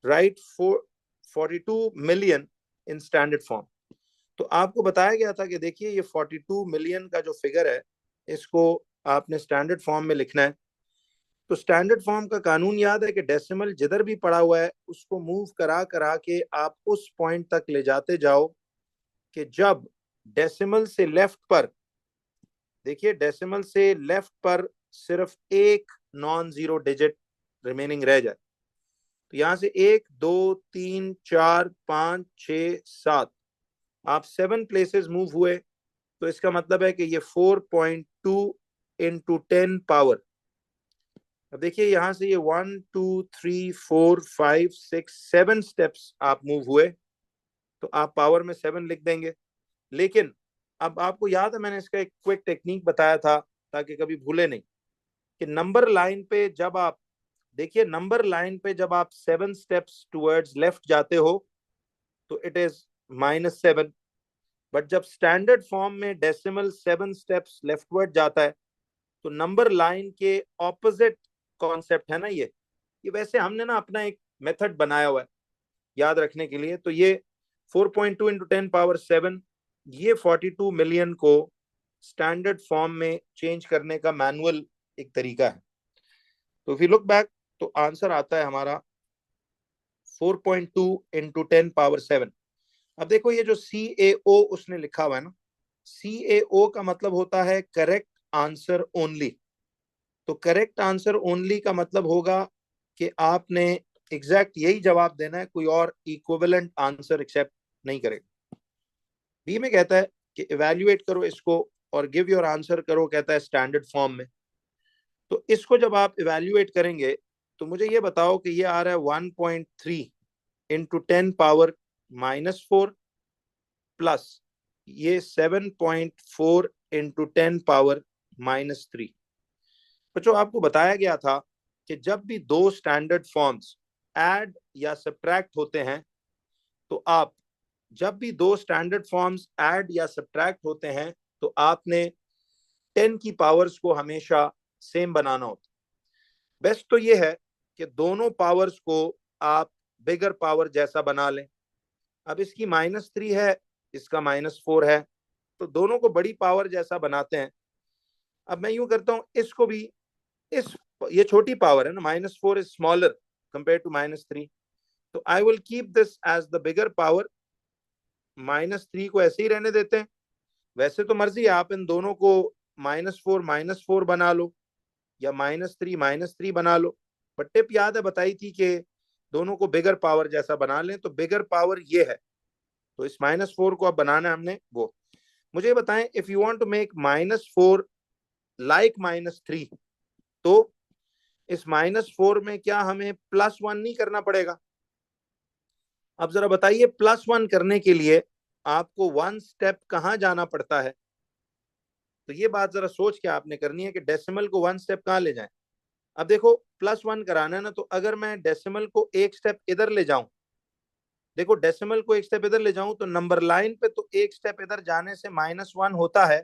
Right 42 million in standard form. तो आपको बताया गया था कि देखिए ये 42 मिलियन का जो फिगर है इसको आपने स्टैंडर्ड फॉर्म में लिखना है। तो स्टैंडर्ड फॉर्म का कानून याद है कि डेसिमल जिधर भी पड़ा हुआ है उसको मूव करा करा के आप उस पॉइंट तक ले जाते जाओ कि जब डेसिमल से लेफ्ट पर, देखिए डेसिमल से लेफ्ट पर सिर्फ एक नॉन जीरो डिजिट रिमेनिंग रह जाए। तो यहां से 1 2 3 4 5 6 7, आप 7 प्लेसेस मूव हुए। तो इसका मतलब है कि ये 4.2 इंटू 10 पावर। अब देखिए यहां से ये 1 2 3 4 5 6 7 स्टेप्स आप मूव हुए, तो आप पावर में 7 लिख देंगे। लेकिन अब आपको याद है मैंने इसका एक क्विक टेक्निक बताया था ताकि कभी भूले नहीं, कि नंबर लाइन पे जब आप, देखिए नंबर लाइन पे जब आप 7 स्टेप्स टुवर्ड्स लेफ्ट जाते हो तो इट इज -7। बट जब स्टैंडर्ड फॉर्म में डेसिमल 7 स्टेप्स लेफ्टवर्ड जाता है तो नंबर लाइन के ऑपोजिट कॉन्सेप्ट है ना ये वैसे हमने ना अपना एक मेथड बनाया हुआ है याद रखने के लिए। तो ये 4.2 इंटू 10 पावर 7, ये 42 मिलियन को स्टैंडर्ड फॉर्म में चेंज करने का मैनुअल एक तरीका है। तो इफ यू लुक बैक तो आंसर आता है हमारा 4.2 इंटू 10 पावर 7। अब देखो ये जो CAO उसने लिखा हुआ है ना, CAO का मतलब होता है करेक्ट आंसर ओनली। तो करेक्ट आंसर ओनली का मतलब होगा कि आपने एग्जैक्ट यही जवाब देना है, कोई और इक्विवेलेंट आंसर एक्सेप्ट नहीं करेगा। बी में कहता है कि इवेल्युएट करो इसको और गिव योर आंसर करो, कहता है स्टैंडर्ड फॉर्म में। तो इसको जब आप इवेल्युएट करेंगे तो मुझे ये बताओ कि ये आ रहा है 1.3 इंटू 10 पावर -4 प्लस ये 7.4 इंटू 10 पावर-3। बच्चों आपको बताया गया था कि जब भी दो स्टैंडर्ड फॉर्म्स ऐड या सब्ट्रैक्ट होते हैं तो आप, जब भी दो स्टैंडर्ड फॉर्म्स ऐड या सब्ट्रैक्ट होते हैं तो आपने 10 की पावर्स को हमेशा सेम बनाना होता है। बेस्ट तो ये है कि दोनों पावर्स को आप बिगर पावर जैसा बना लें। अब इसकी -3 है, इसका -4 है, तो दोनों को बड़ी पावर जैसा बनाते हैं। अब मैं यूं करता हूं इसको भी, इस, ये छोटी पावर है ना, -4 इज स्मॉलर कंपेयर टू -3, तो I will keep this as the bigger power. -3 को ऐसे ही रहने देते हैं। वैसे तो मर्जी है, आप इन दोनों को -4 बना लो या -3 बना लो, बट टिप याद है बताई थी कि दोनों को बिगर पावर जैसा बना लें। तो बिगर पावर ये है, तो इस -4 को अब बनाना है हमने वो। मुझे बताएं, if you want to make -4 like -3, तो इस -4 में क्या हमें +1 नहीं करना पड़ेगा? अब जरा बताइए, +1 करने के लिए आपको 1 स्टेप कहां जाना पड़ता है? तो ये बात जरा सोच के आपने करनी है कि डेसिमल को 1 स्टेप कहां ले जाएं। अब देखो +1 कराना है ना, तो अगर मैं डेसिमल को एक स्टेप इधर ले जाऊं, देखो डेसिमल को एक स्टेप इधर ले जाऊं तो नंबर लाइन पे तो एक स्टेप इधर जाने से -1 होता है,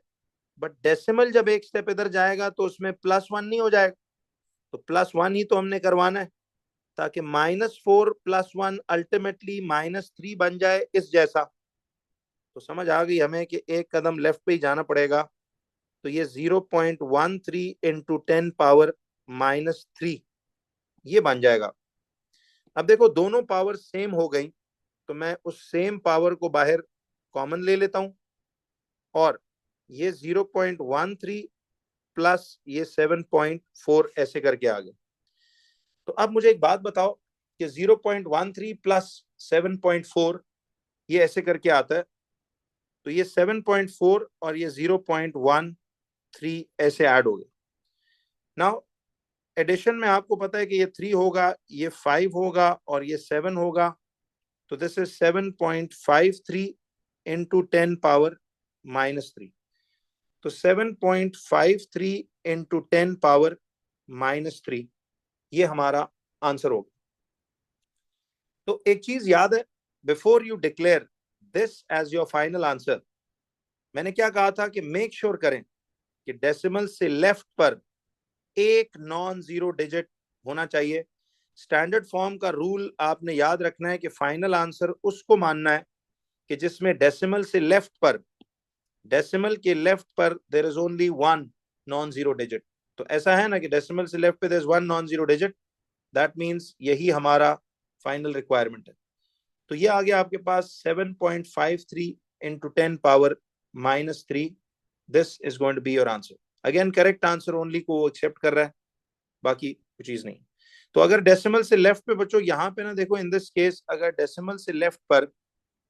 बट डेसिमल जब एक स्टेप इधर जाएगा तो उसमें +1 नहीं हो जाएगा। तो +1 ही तो हमने करवाना है ताकि -4 +1 अल्टीमेटली -3 बन जाए इस जैसा। तो समझ आ गई हमें कि एक कदम लेफ्ट पे ही जाना पड़ेगा। तो ये 0.13 इंटू 10 पावर-3 ये बन जाएगा। अब देखो दोनों पावर सेम हो गई, तो मैं उस सेम पावर को बाहर कॉमन ले लेता हूं और ये 0.13 प्लस ये 7.4 ऐसे करके आ गए। तो अब मुझे एक बात बताओ कि 0.13 प्लस 7.4 ये ऐसे करके आता है, तो ये 7.4 और ये 0.13 ऐसे ऐड हो गए। नाउ एडिशन में आपको पता है कि ये 3 होगा, ये 5 होगा और ये 7 होगा। तो दिस इज 7.53 इंटू 10 पावर-3। तो 7.53 इंटू 10 पावर-3 ये हमारा आंसर होगा। तो एक चीज याद है, before you declare this as your final answer, मैंने क्या कहा था कि मेक श्योर करें कि डेसिमल से लेफ्ट पर एक नॉन जीरो डिजिट होना चाहिए। स्टैंडर्ड फॉर्म का रूल आपने याद रखना है कि फाइनल आंसर उसको मानना है कि जिसमें डेसिमल से लेफ्ट पर, डेसिमल के लेफ्ट पर there is only one non zero digit. तो ऐसा है ना कि डेसिमल से लेफ्ट पे there is one non zero digit, that means यही हमारा फाइनल रिक्वायरमेंट है। तो ये आ गया आपके पास 7.53 into 10 power -3। This is going to be your answer. Again correct answer only को एक्सेप्ट कर रहा है, बाकी कुछ चीज नहीं। तो अगर डेसिमल से लेफ्ट पे बच्चों, यहाँ पे ना देखो, इन दिस केस अगर डेसिमल से लेफ्ट पर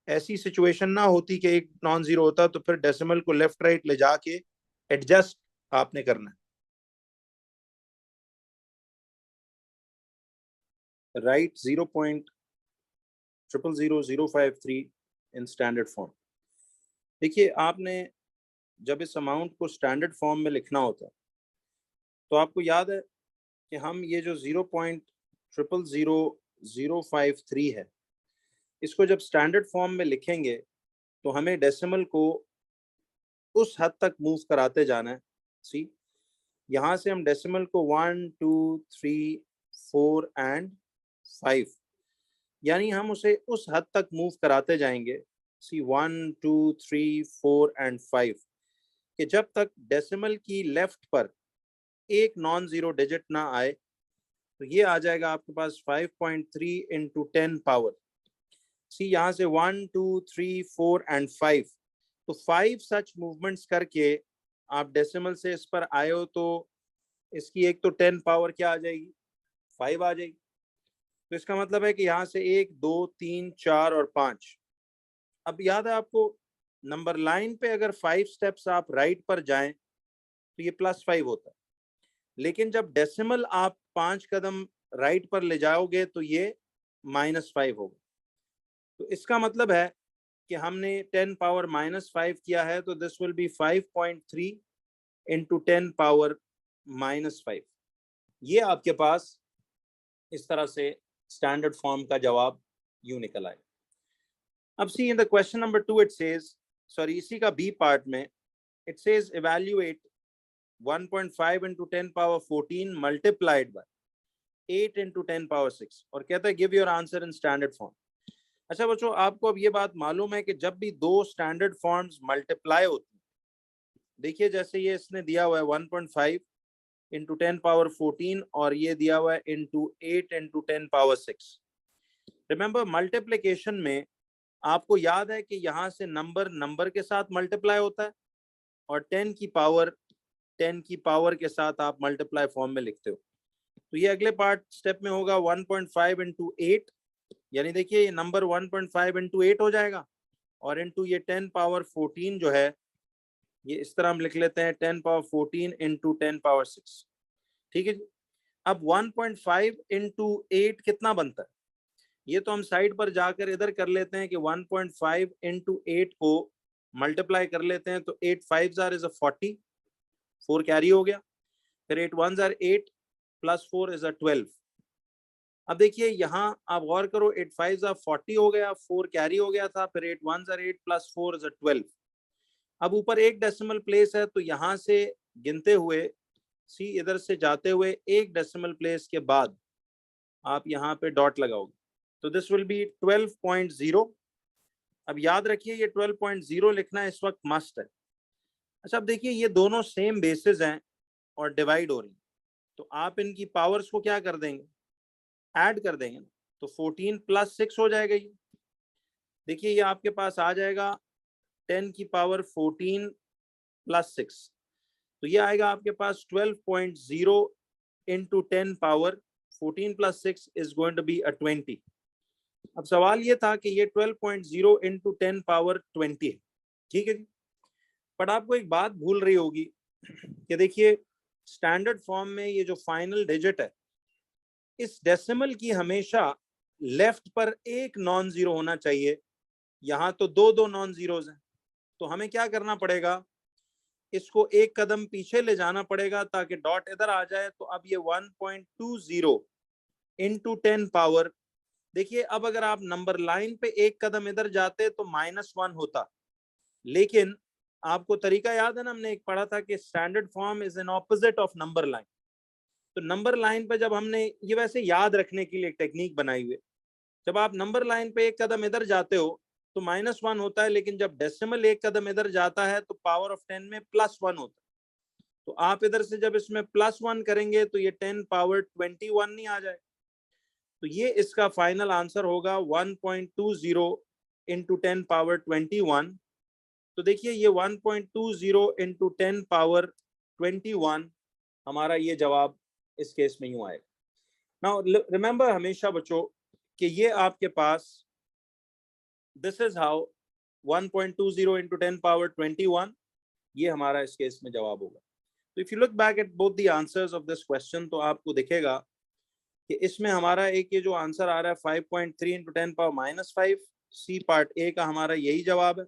ऐसी सिचुएशन ना होती कि एक नॉन जीरो होता, तो फिर डेसिमल को लेफ्ट राइट ले जाके एडजस्ट आपने करना है। राइट 0.000053 इन स्टैंडर्ड फॉर्म। देखिए आपने जब इस अमाउंट को स्टैंडर्ड फॉर्म में लिखना होता है तो आपको याद है कि हम ये जो 0.000053 है, इसको जब स्टैंडर्ड फॉर्म में लिखेंगे तो हमें डेसिमल को उस हद तक मूव कराते जाना है। सी, यहां से हम डेसिमल को 1 2 3 4 एंड 5, यानी हम उसे उस हद तक मूव कराते जाएंगे। सी 1 2 3 4 एंड 5 कि जब तक डेसिमल की लेफ्ट पर एक नॉन जीरो डिजिट ना आए। तो ये आ जाएगा आपके पास 5.3 into 10 पावर। सी यहाँ से 1 2 3 4 एंड 5, तो 5 सच मूवमेंट्स करके आप डेसिमल से इस पर आए हो, तो इसकी एक तो 10 पावर क्या आ जाएगी, 5 आ जाएगी। तो इसका मतलब है कि यहाँ से 1 2 3 4 और 5। अब याद है आपको, नंबर लाइन पे अगर 5 स्टेप्स आप राइट पर जाएं तो ये +5 होता है, लेकिन जब डेसिमल आप 5 कदम राइट पर ले जाओगे तो ये -5 होगा। तो इसका मतलब है कि हमने 10 पावर -5 किया है, तो this will be 5.3 into 10 power -5। ये आपके पास इस तरह से स्टैंडर्ड फॉर्म का जवाब यूं निकल आए। अब see in the question number 2 it says, sorry इसी का बी पार्ट में it says evaluate 1.5 into 10 power 14 multiplied by 8 into 10 power 6, और कहता है give your answer in standard form. अच्छा बच्चों, आपको अब ये बात मालूम है कि जब भी दो स्टैंडर्ड फॉर्म्स मल्टीप्लाई होती हैं, देखिए जैसे ये इसने दिया हुआ है 1.5 into 10 पावर 14 और ये दिया हुआ है into 8 into 10 power 6। Remember multiplication में आपको याद है कि यहाँ से नंबर नंबर के साथ मल्टीप्लाई होता है और 10 की पावर के साथ आप मल्टीप्लाई फॉर्म में लिखते हो। तो ये अगले पार्ट स्टेप में होगा 1.5 into 8, यानी देखिए ये नंबर 1.5 into 8 हो जाएगा, और इनटू ये 10 पावर 14 जो है, ये इस तरह हम लिख लेते हैं 10 पावर 14 into 10 पावर 6। ठीक है जी। अब 1.5 into 8 कितना बनता है, ये तो हम साइड पर जाकर इधर कर लेते हैं कि 1.5 into 8 को मल्टीप्लाई कर लेते हैं, तो 8 5 इज 40, 4 कैरी हो गया, फिर 8 1 8 प्लस 4 इज 12। अब देखिए यहाँ आप गौर करो, 8 5 40 हो गया, 4 कैरी हो गया था, फिर 8 1 8 प्लस 4 इज 12। अब ऊपर एक डेसिमल प्लेस है, तो यहाँ से गिनते हुए सी इधर से जाते हुए एक डेसिमल प्लेस के बाद आप यहाँ पे डॉट लगाओगे, तो दिस विल बी 12.0। अब याद रखिए ये 12.0 लिखना इस वक्त मस्ट है। अच्छा अब देखिए ये दोनों सेम बेसिस हैं और डिवाइड हो रही हैं, तो आप इनकी पावर्स को क्या कर देंगे, ऐड कर देंगे, तो 14 + 6 हो जाएगा। ये देखिए ये आपके पास आ जाएगा 10 की पावर 14 + 6, तो ये आएगा आपके पास 12.0 into 10 power 14 + 6 is going to be 20। अब सवाल ये था कि ये 12.0 into 10 पावर 20 है, ठीक है जी। बट आपको एक बात भूल रही होगी कि देखिए स्टैंडर्ड फॉर्म में ये जो फाइनल डिजिट है, इस डेसिमल की हमेशा लेफ्ट पर एक नॉन जीरो होना चाहिए। यहाँ तो दो नॉन जीरोज हैं, तो हमें क्या करना पड़ेगा, इसको एक कदम पीछे ले जाना पड़ेगा ताकि डॉट इधर आ जाए। तो अब ये 1.20 into 10 पावर, देखिए अब अगर आप नंबर लाइन पे एक कदम इधर जाते तो -1 होता, लेकिन आपको तरीका याद है ना, हमने एक पढ़ा था कि standard form is an opposite of number line. तो नंबर लाइन पे जब हमने, ये वैसे याद रखने के लिए एक टेक्निक बनाई हुई है, जब आप नंबर लाइन पे एक कदम इधर जाते हो तो -1 होता है, लेकिन जब डेसिमल एक कदम इधर जाता है तो पावर ऑफ 10 में +1 होता है। तो आप इधर से जब इसमें +1 करेंगे तो ये 10 पावर 21 नहीं आ जाए। तो ये इसका फाइनल आंसर होगा 1.20 इंटू 10 पावर 21। तो देखिए ये 1.20 इंटू 10 पावर 21 हमारा ये जवाब इस केस में यूं आएगा। नाउ रिमेंबर हमेशा बच्चों कि ये आपके पास, this is how 1.20 into 10 power 21, ये हमारा इस केस में जवाब होगा। तो if you look back at both the answers of this question तो आपको दिखेगा कि इसमें हमारा एक ये जो आंसर आ रहा है 5.3 into 10 power -5, C part A का हमारा यही जवाब है,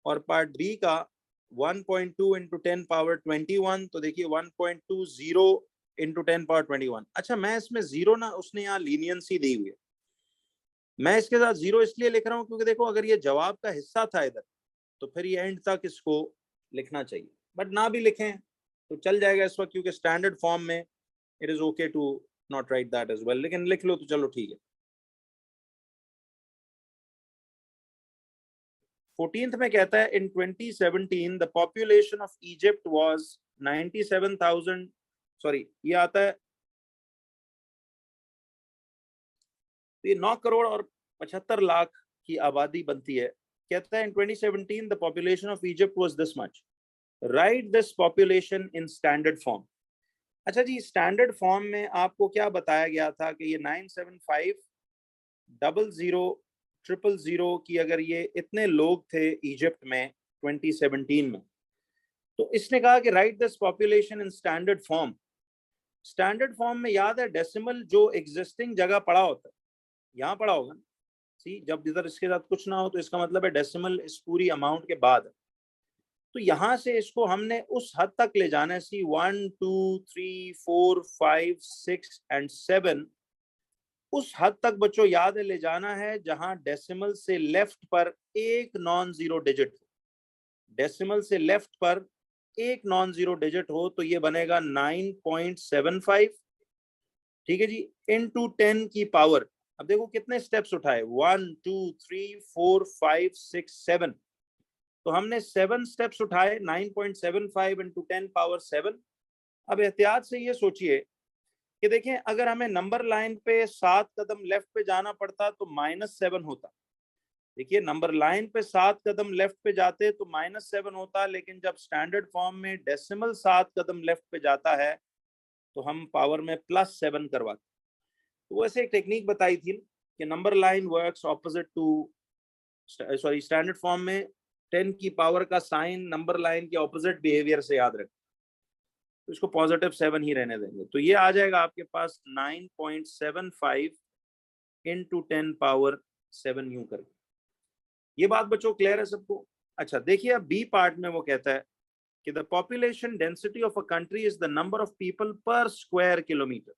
और पार्ट बी का 1.2 इंटू 10 पावर 21, तो देखिए 1.20 इंटू 10 पावर 21। अच्छा, मैं इसमें जीरो ना, उसने यहाँ लीनियंसी दी हुई है, मैं इसके साथ जीरो इसलिए लिख रहा हूँ क्योंकि देखो अगर ये जवाब का हिस्सा था इधर तो फिर ये एंड तक इसको लिखना चाहिए, बट ना भी लिखें तो चल जाएगा इस वक्त, क्योंकि स्टैंडर्ड फॉर्म में it is okay to not write that as well, लेकिन लिख लो तो चलो ठीक है। 14th में कहता है इन 2017 the population of Egypt was 97,000, sorry ये आता है, तो ये 9 करोड़ और 75 लाख की आबादी बनती है। कहता है इन 2017 the population of Egypt was this much, right this population in standard form. अच्छा जी, स्टैंडर्ड फॉर्म में आपको क्या बताया गया था कि ये 975,000,000 की अगर ये इतने लोग थे इजिप्ट में 2017 में, तो इसने कहा कि right this population in standard form. Standard form में याद है डेसिमल जो एग्जिस्टिंग जगह पड़ा होता है, यहाँ पड़ा होगा, सी जब इधर इसके साथ कुछ ना हो तो इसका मतलब है डेसिमल इस पूरी अमाउंट के बाद है। तो यहां से इसको हमने उस हद तक ले जाना है, सी 1 2 3 4 5 6 एंड 7, उस हद तक बच्चों याद है ले जाना है जहां डेसिमल से लेफ्ट पर एक नॉन जीरो डिजिट हो, डेसिमल से लेफ्ट पर एक नॉन जीरो डिजिट हो, तो ये बनेगा 9.75, ठीक है जी, इनटू 10 की पावर। अब देखो कितने स्टेप्स उठाए, 1 2 3 4 5 6 7, तो हमने 7 स्टेप्स उठाए, 9.75 इंटू 10 पावर 7। अब एहतियात से ये सोचिए कि देखें अगर हमें नंबर लाइन पे 7 कदम लेफ्ट पे जाना पड़ता तो -7 होता। देखिए नंबर लाइन पे 7 कदम लेफ्ट पे जाते तो -7 होता, लेकिन जब स्टैंडर्ड फॉर्म में डेसिमल 7 कदम लेफ्ट पे जाता है तो हम पावर में +7 करवाते। तो वैसे एक टेक्निक बताई थी कि number line works opposite to, sorry standard form में 10 की पावर का साइन नंबर लाइन के ऑपोजिट बिहेवियर से याद रखें, तो इसको +7 ही रहने देंगे। तो ये आ जाएगा आपके पास 9.75 इंटू 10 पावर 7 यूं करके। ये बात बच्चों क्लियर है सबको? अच्छा देखिए अब बी पार्ट में वो कहता है कि the population density of a country is the number of people पर स्क्वायर किलोमीटर।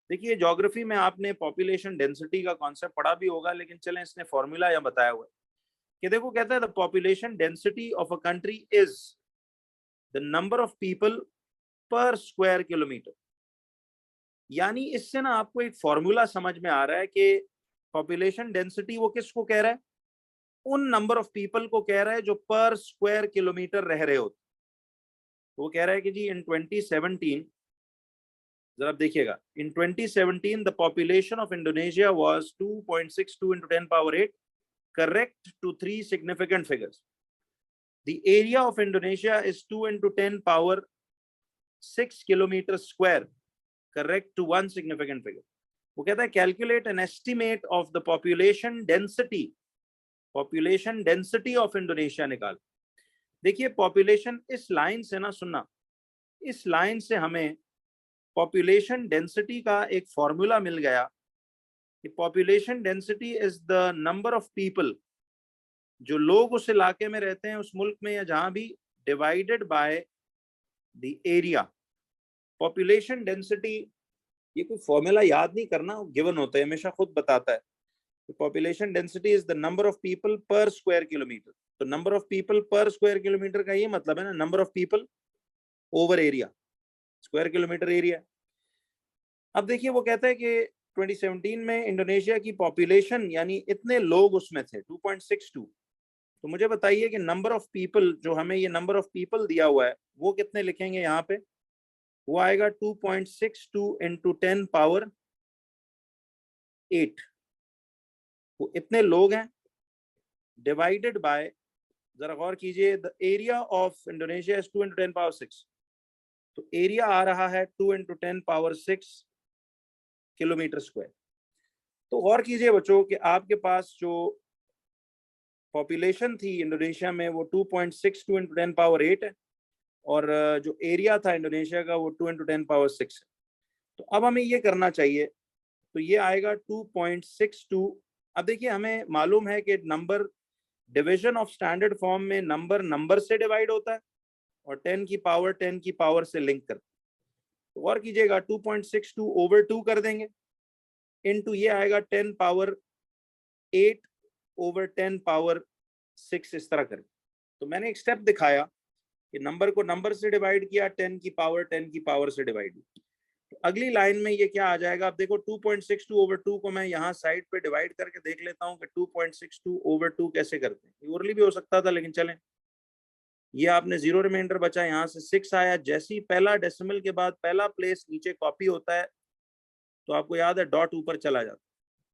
देखिए ज्योग्राफी में आपने पॉपुलेशन डेंसिटी का कॉन्सेप्ट पढ़ा भी होगा, लेकिन चलें इसने फॉर्मूला यहाँ बताया हुआ है कि देखो कहता है the population density of a country is the number of people पर स्क्वायर किलोमीटर। यानी इससे ना आपको एक फॉर्मूला समझ में आ रहा है कि पॉपुलेशन डेंसिटी वो किसको कह रहा है, उन नंबर ऑफ पीपल को कह रहा है जो पर स्क्वायर किलोमीटर रह रहे होते। वो कह रहा है कि जी इन 2017, जरा देखिएगा, इन 2017 the population of Indonesia was 2.62 into 10 power 8, correct to 3 significant figures. The area of Indonesia is 2 into 10 power 6 kilometers square, correct to 1 significant figure. वो कहता है calculate an estimate of the population density of Indonesia निकाल। देखिए population इस line से ना सुनना, इस लाइन से हमें पॉपुलेशन डेंसिटी का एक फॉर्मूला मिल गया कि population density is the number of people, जो लोग उस इलाके में रहते हैं उस मुल्क में या जहां भी, divided by the area. Population density, ये कोई फॉर्मूला याद नहीं करना, गिवन होता है, हमेशा खुद बताता है। Population density is the number of people पर स्क्वायर किलोमीटर। तो नंबर ऑफ पीपल पर स्क्वायर किलोमीटर का ये मतलब है ना, number of people over area, square kilometre area. अब देखिए वो कहता है कि 2017 में इंडोनेशिया की पॉपुलेशन यानी इतने लोग उसमें थे 2.62। तो मुझे बताइए कि नंबर ऑफ पीपल, जो हमें ये नंबर ऑफ पीपल दिया हुआ है वो कितने लिखेंगे यहाँ पे? वो आएगा 2.62 इंटू 10 पावर 8। वो इतने लोग हैं डिवाइडेड बाय, जरा गौर कीजिए, the area of Indonesia is 2 into 10 power 6। तो एरिया आ रहा है 2 इंटू 10 पावर 6 किलोमीटर स्क्वायर। तो गौर कीजिए बच्चों कि आपके पास जो पॉपुलेशन थी इंडोनेशिया में वो 2.62 इंटू 10 पावर 8 है, और जो एरिया था इंडोनेशिया का वो 2 इंटू 10 पावर 6 है। तो अब हमें ये करना चाहिए, तो ये आएगा 2.62। अब देखिए हमें मालूम है कि number division of standard form में नंबर नंबर से डिवाइड होता है और 10 की पावर 10 की पावर से लिंक करते हैं। तो गौर कीजिएगा 2.62 ओवर 2 कर देंगे, इनटू ये आएगा 10 पावर 8 ओवर 10 पावर 6, इस तरह करें। तो मैंने एक स्टेप दिखाया कि नंबर को नंबर से डिवाइड किया, 10 की पावर 10 की पावर से डिवाइड किया। तो अगली लाइन में ये क्या आ जाएगा? अब देखो 2.62 ओवर 2 को मैं यहाँ साइड पे डिवाइड करके देख लेता हूँ कि 2.62 ओवर 2 कैसे करते हैं। ओरली भी हो सकता था, लेकिन चलें। ये आपने जीरो रिमाइंडर बचा, यहाँ से 6 आया। जैसे ही पहला डेसिमल के बाद पहला प्लेस नीचे कॉपी होता है तो आपको याद है डॉट ऊपर चला जाता है।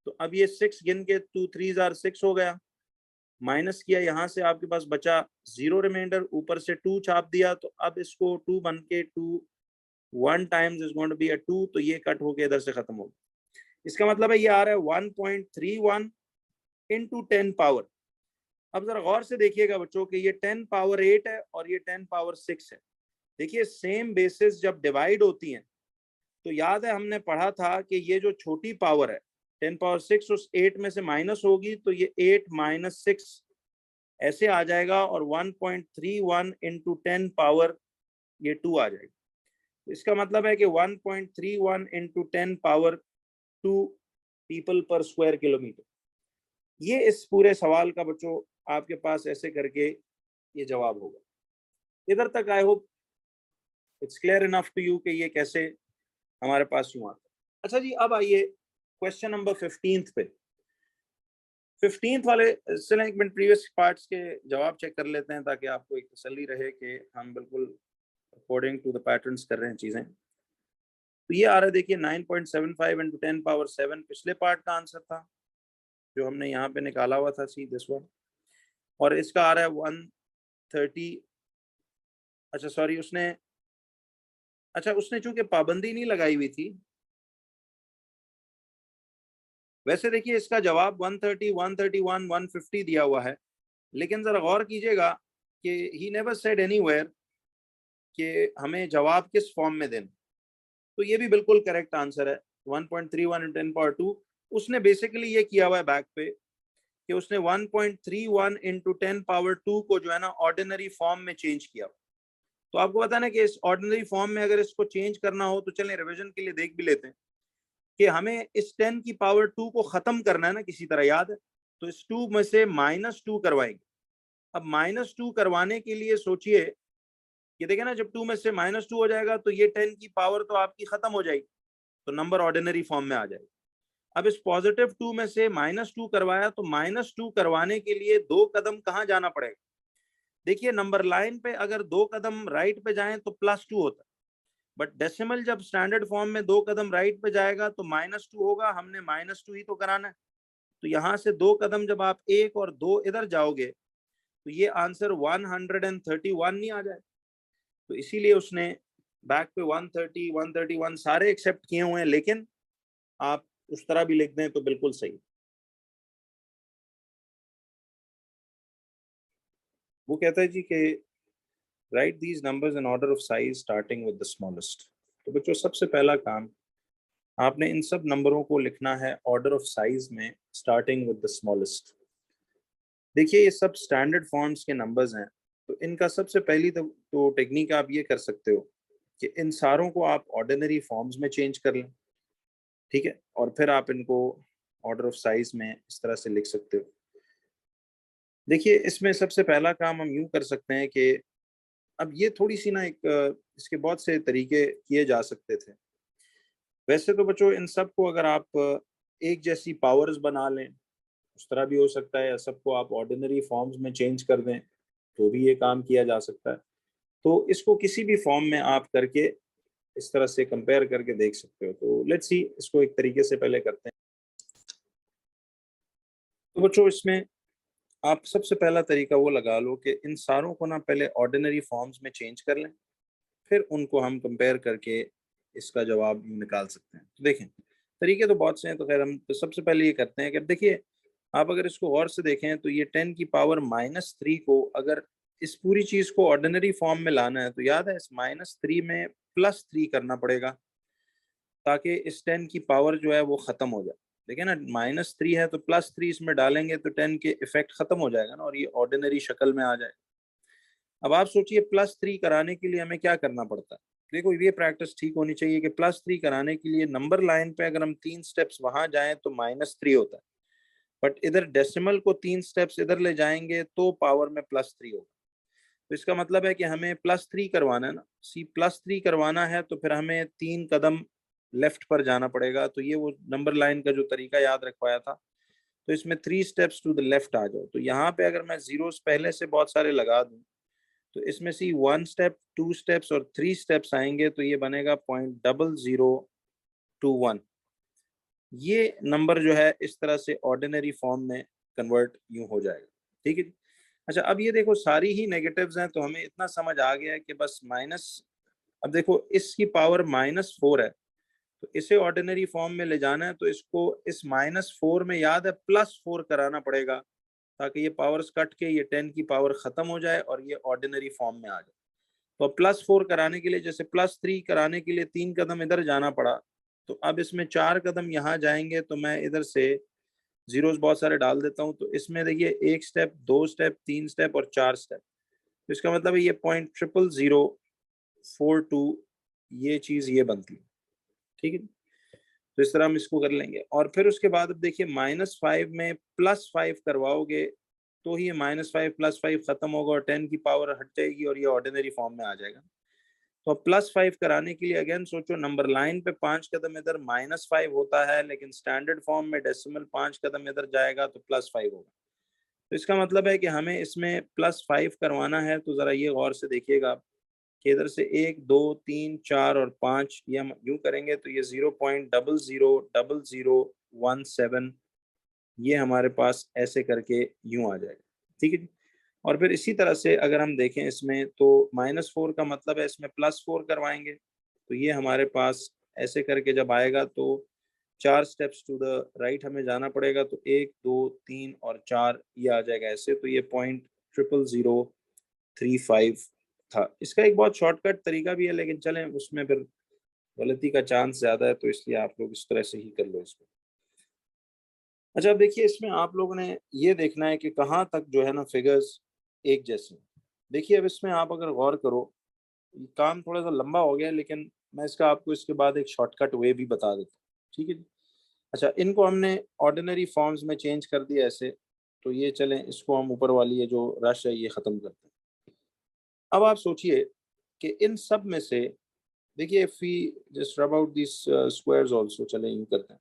तो अब ये 6 गिन के 2 3 आर 6 हो गया, माइनस किया, यहाँ से आपके पास बचा जीरो रिमाइंडर, ऊपर से 2 छाप दिया। तो अब इसको 2 बन के 2 1 times is going to be a 2, तो ये कट होके इधर से खत्म हो गया। इसका मतलब है ये आ रहा है 1.31 इंटू 10 पावर। अब जरा गौर से देखिएगा बच्चों कि ये 10 पावर 8 है और ये 10 पावर 6 है। देखिए सेम बेसिस जब डिवाइड होती हैं तो याद है हमने पढ़ा था कि ये जो छोटी पावर है 10 पावर 6 उस 8 में से माइनस होगी, तो ये 8 माइनस 6 ऐसे आ जाएगा, और 1.31 इंटू 10 पावर ये 2 आ जाएगा। तो इसका मतलब है कि 1.31 इंटू 10 पावर 2 पीपल पर स्क्वायर किलोमीटर। ये इस पूरे सवाल का बच्चों आपके पास ऐसे करके ये जवाब होगा। इधर तक I hope it's clear enough to you कि ये कैसे हमारे पास यूं आता है। अच्छा जी, अब आइए क्वेश्चन नंबर 15 पे। 15 वाले, चलें एक मिनट प्रीवियस पार्ट्स के जवाब चेक कर लेते हैं ताकि आपको एक तसल्ली रहे कि हम बिल्कुल अकॉर्डिंग टू द पैटर्न्स कर रहे हैं चीजें। तो ये आ रहा है, देखिए 9.75 इंटू 10 पावर 7 पिछले पार्ट का आंसर था जो हमने यहाँ पे निकाला हुआ था, सी दिस वन। और इसका आ रहा है 130। अच्छा सॉरी, उसने चूंकि पाबंदी नहीं लगाई हुई थी। वैसे देखिए इसका जवाब 130, 131, 150 दिया हुआ है, लेकिन जरा गौर कीजिएगा कि ही नेवर सेड एनीवेयर कि हमें जवाब किस फॉर्म में देना। तो ये भी बिल्कुल करेक्ट आंसर है 1.31 इंटू 10 पावर 2। उसने बेसिकली ये किया हुआ है बैक पे कि उसने 1.31 इंटू 10 पावर 2 को जो है ना ऑर्डिनरी फॉर्म में चेंज किया। तो आपको पता ना कि इस ऑर्डिनरी फॉर्म में अगर इसको चेंज करना हो तो चलें रिवीजन के लिए देख भी लेते हैं कि हमें इस 10 की पावर 2 को खत्म करना है ना किसी तरह, याद है? तो इस 2 में से -2 करवाएंगे। अब -2 करवाने के लिए सोचिए, ये देखें ना, जब 2 में से -2 हो जाएगा तो ये 10 की पावर तो आपकी खत्म हो जाएगी, तो नंबर ऑर्डिनरी फॉर्म में आ जाएगा। अब इस पॉजिटिव 2 में से -2 करवाया, तो -2 करवाने के लिए 2 कदम कहाँ जाना पड़ेगा? देखिए नंबर लाइन पे अगर 2 कदम राइट पे जाएं तो +2 होता है, बट डेसिमल जब स्टैंडर्ड फॉर्म में 2 कदम राइट पे जाएगा तो -2 होगा। हमने -2 ही तो कराना है। तो यहाँ से 2 कदम जब आप 1 और 2 इधर जाओगे तो ये आंसर 131 नहीं आ जाए। तो इसीलिए उसने बैक पे 130, 131 सारे एक्सेप्ट किए हुए हैं, लेकिन आप उस तरह भी लिख दें तो बिल्कुल सही। वो कहता है जी कि right these numbers in order of size starting with the smallest. तो बच्चों सबसे पहला काम, आपने इन सब नंबरों को लिखना है ऑर्डर ऑफ साइज में स्टार्टिंग विद द स्मॉलेस्ट। देखिए ये सब स्टैंडर्ड फॉर्म्स के नंबर्स हैं, तो इनका सबसे पहली तो टेक्निक आप ये कर सकते हो कि इन सारों को आप ऑर्डिनरी फॉर्म्स में चेंज कर लें, ठीक है, और फिर आप इनको ऑर्डर ऑफ साइज में इस तरह से लिख सकते हो। देखिए इसमें सबसे पहला काम हम यूं कर सकते हैं कि अब ये थोड़ी सी ना एक इसके बहुत से तरीके किए जा सकते थे। वैसे तो बच्चों इन सबको अगर आप एक जैसी पावर्स बना लें उस तरह भी हो सकता है, या सबको आप ऑर्डिनरी फॉर्म्स में चेंज कर दें तो भी ये काम किया जा सकता है। तो इसको किसी भी फॉर्म में आप करके इस तरह से कंपेयर करके देख सकते हो। तो लेट्स सी, इसको एक तरीके से पहले करते हैं। तो बच्चों इसमें आप सबसे पहला तरीका वो लगा लो कि इन सारों को ना पहले ऑर्डिनरी फॉर्म्स में चेंज कर लें, फिर उनको हम कंपेयर करके इसका जवाब निकाल सकते हैं। तो देखें, तरीके तो बहुत से हैं, तो खैर हम तो सबसे पहले ये करते हैं कि अब देखिए, आप अगर इसको गौर से देखें तो ये 10 की पावर -3 को अगर इस पूरी चीज को ऑर्डिनरी फॉर्म में लाना है तो याद है इस -3 में +3 करना पड़ेगा ताकि इस 10 की पावर जो है वो खत्म हो जाए। देखिए ना, -3 है तो +3 इसमें डालेंगे तो 10 के इफेक्ट खत्म हो जाएगा ना, और ये ऑर्डिनरी शक्ल में आ जाए। अब आप सोचिए +3 कराने के लिए हमें क्या करना पड़ता है। देखो ये प्रैक्टिस ठीक होनी चाहिए कि +3 कराने के लिए नंबर लाइन पे अगर हम 3 स्टेप्स वहां जाएं तो -3 होता है, बट इधर डेसिमल को 3 स्टेप्स इधर ले जाएंगे तो पावर में +3 होगा। तो इसका मतलब है कि हमें +3 करवाना है ना, +3 करवाना है तो फिर हमें 3 कदम लेफ्ट पर जाना पड़ेगा। तो ये वो नंबर लाइन का जो तरीका याद रखवाया था, तो इसमें 3 स्टेप्स टू द लेफ्ट आ जाओ। तो यहाँ पे अगर मैं जीरोस पहले से बहुत सारे लगा दूं तो इसमें से 1 स्टेप, 2 स्टेप्स और 3 स्टेप्स आएंगे, तो ये बनेगा 0.0021। ये नंबर जो है इस तरह से ऑर्डिनरी फॉर्म में कन्वर्ट यूं हो जाएगा। ठीक है जी। अच्छा, अब ये देखो सारी ही नेगेटिव्स हैं, तो हमें इतना समझ आ गया है कि बस माइनस, अब देखो इसकी पावर -4 है, तो इसे ऑर्डिनरी फॉर्म में ले जाना है तो इसको इस -4 में याद है +4 कराना पड़ेगा ताकि ये पावर्स कट के ये 10 की पावर खत्म हो जाए और ये ऑर्डिनरी फॉर्म में आ जाए। तो +4 कराने के लिए, जैसे +3 कराने के लिए 3 कदम इधर जाना पड़ा, तो अब इसमें 4 कदम यहाँ जाएंगे, तो मैं इधर से जीरोस बहुत सारे डाल देता हूँ। तो इसमें देखिए 1 स्टेप, 2 स्टेप, 3 स्टेप और 4 स्टेप। तो इसका मतलब है ये 0.00042 ये चीज ये बनती है। ठीक है, तो इस तरह हम इसको कर लेंगे। और फिर उसके बाद अब देखिए -5 में +5 करवाओगे तो ही -5 +5 खत्म होगा और 10 की पावर हट जाएगी और ये ऑर्डिनरी फॉर्म में आ जाएगा। तो +5 कराने के लिए अगेन सोचो, नंबर लाइन पे 5 कदम इधर -5 होता है, लेकिन स्टैंडर्ड फॉर्म में डेसिमल 5 कदम इधर जाएगा तो +5 होगा। तो इसका मतलब है कि हमें इसमें +5 करवाना है। तो जरा ये गौर से देखिएगा कि इधर से 1, 2, 3, 4 और 5 ये हम यूं करेंगे तो ये 0.000017 ये हमारे पास ऐसे करके यूं आ जाएगा। ठीक है जी। और फिर इसी तरह से अगर हम देखें इसमें तो -4 का मतलब है इसमें +4 करवाएंगे, तो ये हमारे पास ऐसे करके जब आएगा तो 4 स्टेप्स टू द राइट हमें जाना पड़ेगा। तो 1, 2, 3 और 4 ये आ जाएगा ऐसे। तो ये 0.00035 था। इसका एक बहुत शॉर्टकट तरीका भी है, लेकिन चलें उसमें फिर गलती का चांस ज्यादा है, तो इसलिए आप लोग इस तरह से ही कर लो इसको। अच्छा, अब देखिए इसमें आप लोगों ने ये देखना है कि कहाँ तक जो है ना फिगर्स एक जैसे हैं। देखिए अब इसमें आप अगर गौर करो, ये काम थोड़ा सा लंबा हो गया, लेकिन मैं इसका आपको इसके बाद एक शॉर्टकट वे भी बता देता हूँ। ठीक है जी। अच्छा, इनको हमने ऑर्डिनरी फॉर्म्स में चेंज कर दिया ऐसे, तो ये चलें इसको हम ऊपर वाली ये जो रश है ये खत्म करते हैं। अब आप सोचिए कि इन सब में से, देखिए if we just rub out this squares also, चलें यूं करते हैं,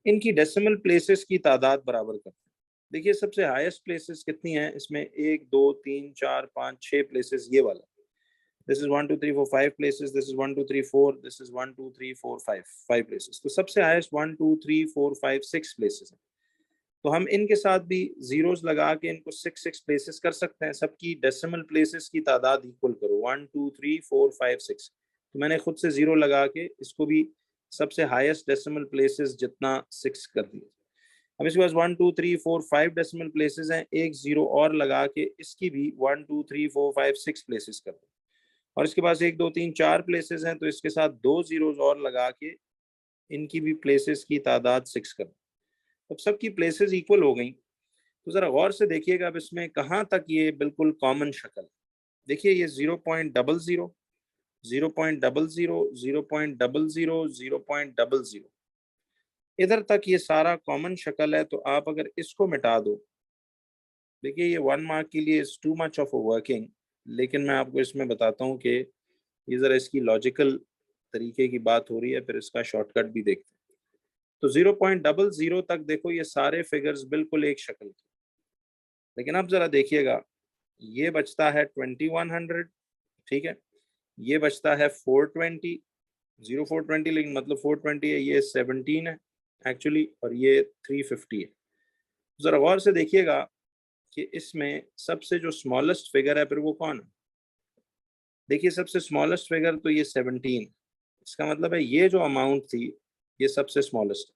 इनकी डेसिमल प्लेसेस की तादाद बराबर करते हैं। देखिए सबसे हाईएस्ट प्लेसेस कितनी हैं इसमें, 1, 2, 3, 4, 5, 6 प्लेसेस ये वाला। This is 1, 2, 3, 4, 5 places, this is 1, 2, 3, 4, this is 1, 2, 3, 4, 5 places. तो सबसे हाईएस्ट 1, 2, 3, 4, 5, 6 प्लेसेस है। तो हम इनके साथ भी जीरोस लगा के इनको 6 प्लेसेस कर सकते हैं। सबकी डेसिमल प्लेसेस की तादाद इक्वल करो, 1, 2, 3, 4, 5, 6। तो मैंने खुद से जीरो लगा के इसको भी सबसे हाईएस्ट डेसिमल प्लेसेस जितना 6 कर दिया। अब इसके पास 1, 2, 3, 4, 5 डेसिमल प्लेसेस हैं, एक जीरो और लगा के इसकी भी 1, 2, 3, 4, 5, 6 प्लेसेस कर दो। और इसके पास 1, 2, 3, 4 प्लेसेस हैं, तो इसके साथ 2 जीरोस और लगा के इनकी भी प्लेसेस की तादाद 6 कर दो। अब सबकी प्लेसेस इक्वल हो गई, तो जरा गौर से देखिएगा अब इसमें कहाँ तक ये बिल्कुल कॉमन शक्ल। देखिए ये 0.00, 0.00, 0.00, 0.00 इधर तक ये सारा कॉमन शक्ल है। तो आप अगर इसको मिटा दो, देखिए ये 1 मार्क के लिए is too much of a working, लेकिन मैं आपको इसमें बताता हूँ कि ये जरा इसकी लॉजिकल तरीके की बात हो रही है, फिर इसका शॉर्टकट भी देखते हैं। तो 0.00 तक देखो ये सारे फिगर्स बिल्कुल एक शक्ल के, लेकिन अब जरा देखिएगा, ये बचता है 2100, ठीक है, ये बचता है 420, 0420, लेकिन मतलब 420 है, ये 17 है एक्चुअली, और ये 350 है। जरा गौर से देखिएगा कि इसमें सबसे जो स्मॉलेस्ट फिगर है फिर वो कौन है। देखिए सबसे स्मॉलेस्ट फिगर तो ये 17, इसका मतलब है ये जो अमाउंट थी ये सबसे स्मॉलेस्ट।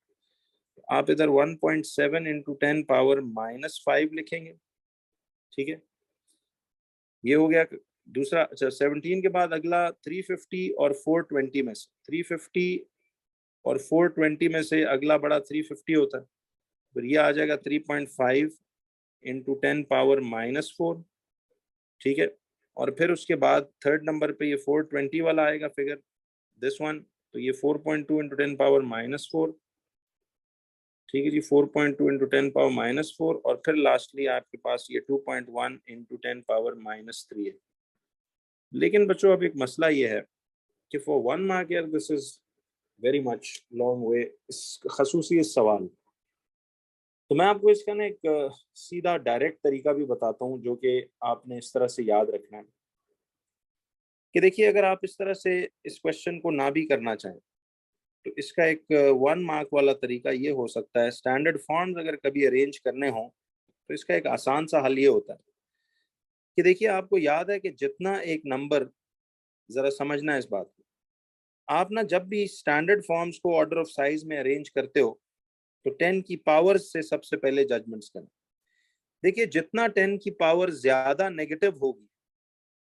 आप इधर 1.7 इंटू 10 पावर -5 लिखेंगे, ठीक है, ये हो गया दूसरा। अच्छा 17 के बाद अगला 350 और 420 में से, 350 और 420 में से अगला बड़ा 350 होता है, फिर ये आ जाएगा 3.5 इंटू 10 पावर -4, ठीक है, और फिर उसके बाद थर्ड नंबर पे ये 420 वाला आएगा फिगर, दिस वन, तो ये 4.2 इंटू 10 पावर -4, ठीक है जी, 4.2 इंटू 10 पावर -4, और फिर लास्टली आपके पास ये 2.1 इंटू 10 पावर -3 है। लेकिन बच्चों अब एक मसला ये है कि फॉर 1 मार्क यार this is very much long way, खसूसी इस सवाल। तो मैं आपको इसका ना एक सीधा डायरेक्ट तरीका भी बताता हूँ जो कि आपने इस तरह से याद रखना है कि देखिए अगर आप इस तरह से इस क्वेश्चन को ना भी करना चाहें तो इसका एक 1 मार्क वाला तरीका ये हो सकता है। स्टैंडर्ड फॉर्म्स अगर कभी अरेंज करने हो तो इसका एक आसान सा हल ये होता है कि देखिए आपको याद है कि जितना एक नंबर, जरा समझना है इस बात को, आप ना जब भी स्टैंडर्ड फॉर्म्स को ऑर्डर ऑफ साइज में अरेंज करते हो तो 10 की पावर से सबसे पहले जजमेंट्स करना। देखिए जितना 10 की पावर ज्यादा नेगेटिव होगी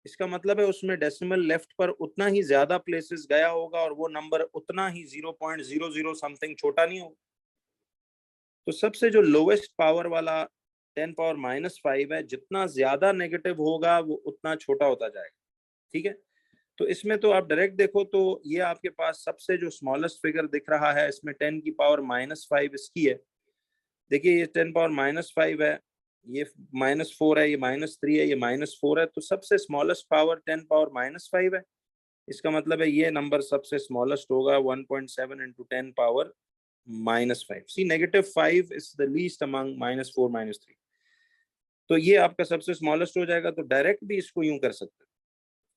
इसका मतलब है उसमें डेसिमल लेफ्ट पर उतना ही ज्यादा प्लेसेस गया होगा और वो नंबर उतना ही 0.00 समथिंग छोटा नहीं होगा। तो सबसे जो लोवेस्ट पावर वाला 10 पावर -5 है, जितना ज्यादा नेगेटिव होगा वो उतना छोटा होता जाएगा, ठीक है। तो इसमें तो आप डायरेक्ट देखो तो ये आपके पास सबसे जो स्मॉलेस्ट फिगर दिख रहा है इसमें 10 की पावर -5 इसकी है। देखिए ये 10 पावर -5 है, ये -4 है, ये -3 है, ये -4 है, तो सबसे स्मॉलेस्ट पावर 10 पावर -5 है। इसका मतलब है ये नंबर सबसे स्मॉलेस्ट होगा 1.7 into 10 power -5। See -5 is the least among -4 -3, तो ये आपका सबसे स्मॉलेस्ट हो जाएगा। तो डायरेक्ट भी इसको यूं कर सकते हैं।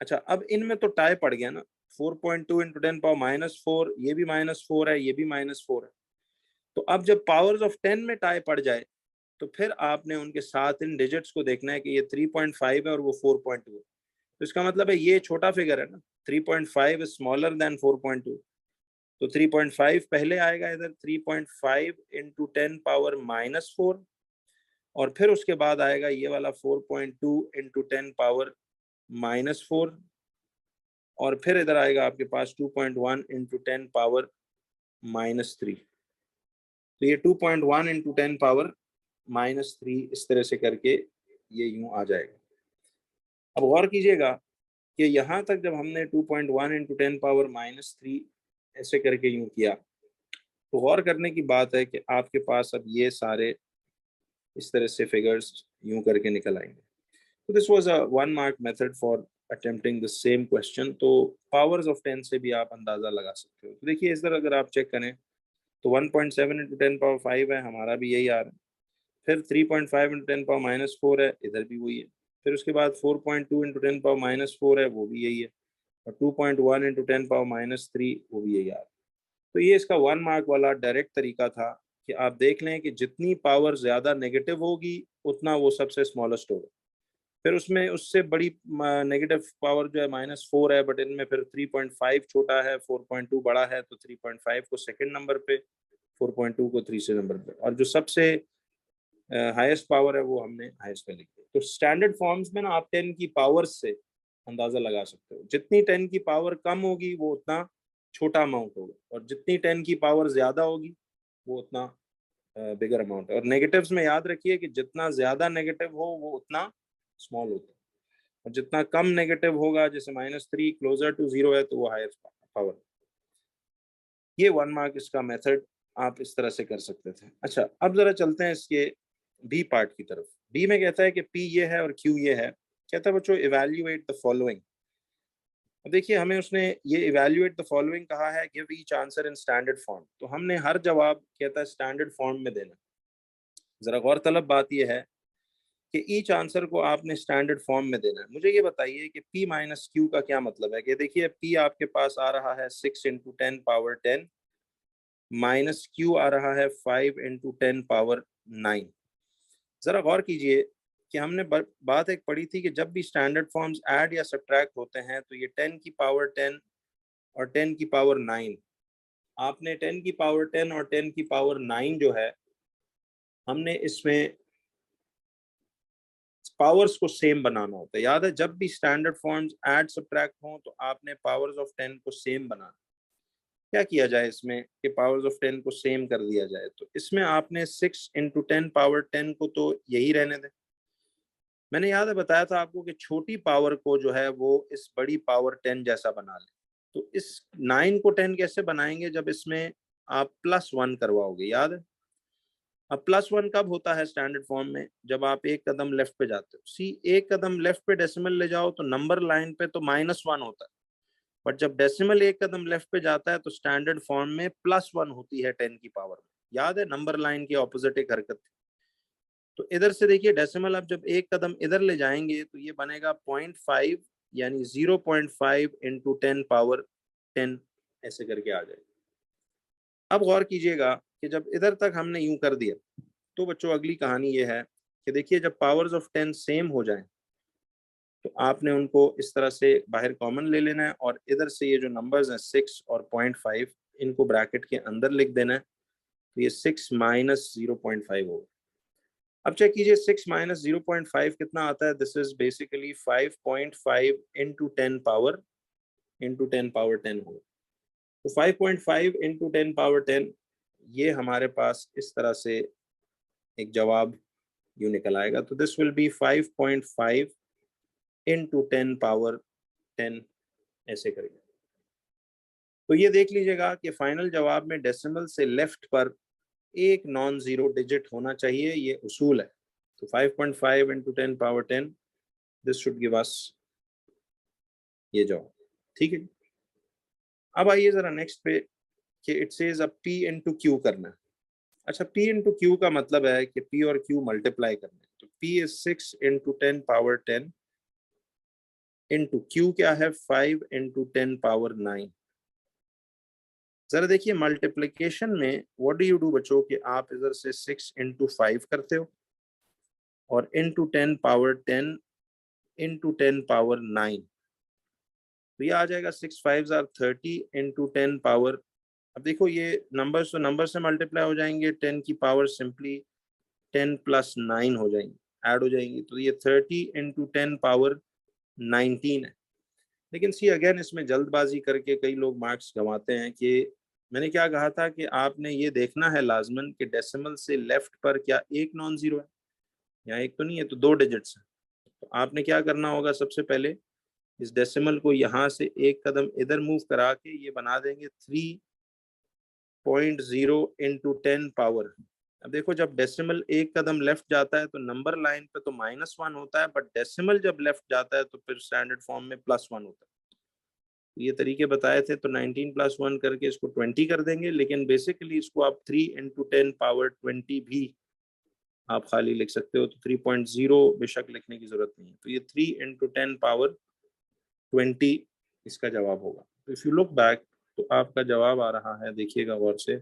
अच्छा अब इनमें तो टाई पड़ गया ना, 4.2 इंटू 10 पावर -4, ये भी -4 है, ये भी -4 है। तो अब जब पावर्स ऑफ 10 में टाई पड़ जाए तो फिर आपने उनके साथ इन डिजिट्स को देखना है कि ये 3.5 है और वो 4.2 है। तो इसका मतलब है ये छोटा फिगर है ना, 3.5 इज स्मॉलर देन 4.2, तो 3.5 पहले आएगा इधर, 3.5 इंटू 10 पावर -4, और फिर उसके बाद आएगा ये वाला 4.2 इंटू 10 पावर -4, और फिर इधर आएगा आपके पास 2.1 इंटू 10 पावर -3। तो ये 2.1 इंटू 10 पावर -3 इस तरह से करके ये यूं आ जाएगा। अब गौर कीजिएगा कि यहाँ तक जब हमने 2.1 इंटू 10 पावर -3 ऐसे करके यूं किया तो गौर करने की बात है कि आपके पास अब ये सारे इस तरह से फिगर्स यूं करके निकल आएंगे। तो this was a 1 mark method for attempting the same question. तो पावर्स ऑफ 10 से भी आप अंदाजा लगा सकते हो। तो देखिए इस तरह अगर आप चेक करें तो 1.7 इंटू 10 पावर 5 है, हमारा भी यही आ रहा है। फिर 3.5 इंटू 10 पावर -4 है, इधर भी वही है। फिर उसके बाद 4.2 इंटू 10 पावर -4 है, वो भी यही है। और 2.1 इंटू 10 पावर -3 वो भी यही आ रहा है। तो ये इसका 1 मार्क वाला डायरेक्ट तरीका था कि आप देख लें कि जितनी पावर ज्यादा नेगेटिव होगी उतना वो सबसे स्मॉलेस्ट होगा। फिर उसमें उससे बड़ी नेगेटिव पावर जो है -4 है, बट इनमें फिर 3.5 छोटा है, 4.2 बड़ा है, तो 3.5 को सेकंड नंबर पे, 4.2 को तीसरे नंबर पे, और जो सबसे हाईएस्ट पावर है वो हमने हाईएस्ट पे लिखी। तो स्टैंडर्ड फॉर्म्स में ना आप 10 की पावर से अंदाजा लगा सकते हो। जितनी 10 की पावर कम होगी वो उतना छोटा अमाउंट होगा, और जितनी 10 की पावर ज्यादा होगी वो उतना बिगर अमाउंट है। और नेगेटिव्स में याद रखिए कि जितना ज्यादा नेगेटिव हो वो उतना स्मॉल होता है, और जितना कम नेगेटिव होगा, जैसे -3 क्लोजर टू 0 है, तो वो हायर पावर। ये 1 मार्क इसका मेथड आप इस तरह से कर सकते थे। अच्छा अब जरा चलते हैं इसके बी पार्ट की तरफ। बी में कहता है कि पी ये है और क्यू ये है। कहता है बच्चों इवैल्यूएट द फॉलोइंग। देखिए हमें उसने ये इवैल्यूएट द फॉलोइंग कहा है, give each answer in standard form, तो हमने हर जवाब कहता है स्टैंडर्ड फॉर्म में देना। जरा गौरतलब बात यह है कि ईच आंसर को आपने स्टैंडर्ड फॉर्म में देना है। मुझे ये बताइए कि p माइनस क्यू का क्या मतलब है। कि देखिए p आपके पास आ रहा है 6 इंटू 10 पावर 10 माइनस क्यू आ रहा है 5 इंटू 10 पावर 9। जरा गौर कीजिए कि हमने बात एक पढ़ी थी कि जब भी स्टैंडर्ड फॉर्म्स ऐड या सब्ट्रैक्ट होते हैं तो ये 10 की पावर 10 और 10 की पावर 9, आपने 10 की पावर 10 और 10 की पावर 9 जो है, हमने इसमें पावर्स को सेम बनाना होता है। याद है, जब भी स्टैंडर्ड फॉर्म्स ऐड सब्ट्रैक्ट हों तो आपने पावर्स ऑफ 10 को सेम बनाना। क्या किया जाए इसमें कि पावर्स ऑफ 10 को सेम कर दिया जाए, तो इसमें आपने 6 इंटू 10 पावर 10 को तो यही रहने दें। मैंने याद है बताया था आपको कि छोटी पावर को जो है वो इस बड़ी पावर 10 जैसा बना ले। तो इस 9 को 10 कैसे बनाएंगे, जब इसमें आप +1 करवाओगे। याद है, अब +1 कब होता है स्टैंडर्ड फॉर्म में, जब आप एक कदम लेफ्ट पे जाते हो। एक कदम लेफ्ट पे डेसिमल ले जाओ तो नंबर लाइन पे तो -1 होता है, बट जब डेसिमल एक कदम लेफ्ट पे जाता है तो स्टैंडर्ड फॉर्म में +1 होती है 10 की पावर में। याद है, नंबर लाइन की ऑपोजिट एक हरकत थी। तो इधर से देखिए डेसिमल अब जब एक कदम इधर ले जाएंगे तो ये बनेगा 0.5, यानी 0.5 इंटू 10 पावर 10 ऐसे करके आ जाएगा। अब गौर कीजिएगा कि जब इधर तक हमने यूं कर दिया तो बच्चों अगली कहानी ये है कि देखिए जब पावर्स ऑफ 10 सेम हो जाएं तो आपने उनको इस तरह से बाहर कॉमन ले लेना है और इधर से ये जो नंबर्स हैं 6 और 0.5 इनको ब्रैकेट के अंदर लिख देना है। तो ये 6 माइनस 0.5 होगा। अब चेक कीजिए 6 माइनस 0.5 कितना आता है। This is basically 5.5 into 10 power 10 होगा। तो 5.5 इंटू 10 पावर 10, ये हमारे पास इस तरह से एक जवाब यूं निकल आएगा। तो this will be 5.5 into 10 power 10 ऐसे करेंगे। तो ये देख लीजिएगा कि फाइनल जवाब में डेसिमल से लेफ्ट पर एक नॉन जीरो डिजिट होना चाहिए, ये उसूल है। तो 5.5 into 10 power 10, this should give us ये जवाब। ठीक है, अब आइए जरा नेक्स्ट पे कि इट सेज अब p इंटू क्यू करना है। अच्छा, p इंटू क्यू का मतलब है कि p और q मल्टीप्लाई करना है। तो p is 6 into 10 power 10 into q क्या है 5 इंटू 10 पावर 9। जरा देखिए मल्टीप्लीकेशन में व्हाट डू यू डू बच्चों कि आप इधर से 6 इंटू 5 करते हो और इंटू 10 पावर 10 इंटू 10 पावर 9। तो ये आ जाएगा 6 5 आर 30 इंटू 10 पावर। अब देखो ये नंबर तो नंबर से मल्टीप्लाई हो जाएंगे, 10 की पावर सिंपली 10 प्लस 9 हो जाएंगे, ऐड हो जाएंगी। तो ये 30 इंटू 10 पावर 19 है। लेकिन सी अगेन इसमें जल्दबाजी करके कई लोग मार्क्स गंवाते हैं। कि मैंने क्या कहा था कि आपने ये देखना है लाजमन कि डेसिमल से लेफ्ट पर क्या एक नॉन जीरो है, यहाँ एक तो नहीं है तो दो डिजिट्स है। तो आपने क्या करना होगा, सबसे पहले इस डेसिमल को यहाँ से एक कदम इधर मूव करा के ये बना देंगे 3.0 इंटू 10 पावर। अब देखो जब डेसिमल एक कदम लेफ्ट जाता है तो नंबर लाइन पे तो -1 होता है, बट डेसिमल जब लेफ्ट जाता है तो फिर स्टैंडर्ड फॉर्म में +1 होता है। ये तरीके बताए थे, तो 19 प्लस 1 करके इसको 20 कर देंगे। लेकिन बेसिकली इसको आप 3 इंटू 10 पावर 20 भी आप खाली लिख सकते हो। तो 3.0 बेशक लिखने की जरूरत नहीं है। तो ये 3 इंटू 10 पावर 20 इसका जवाब होगा। तो इफ यू लुक बैक तो आपका जवाब आ रहा है, देखिएगा गौर से,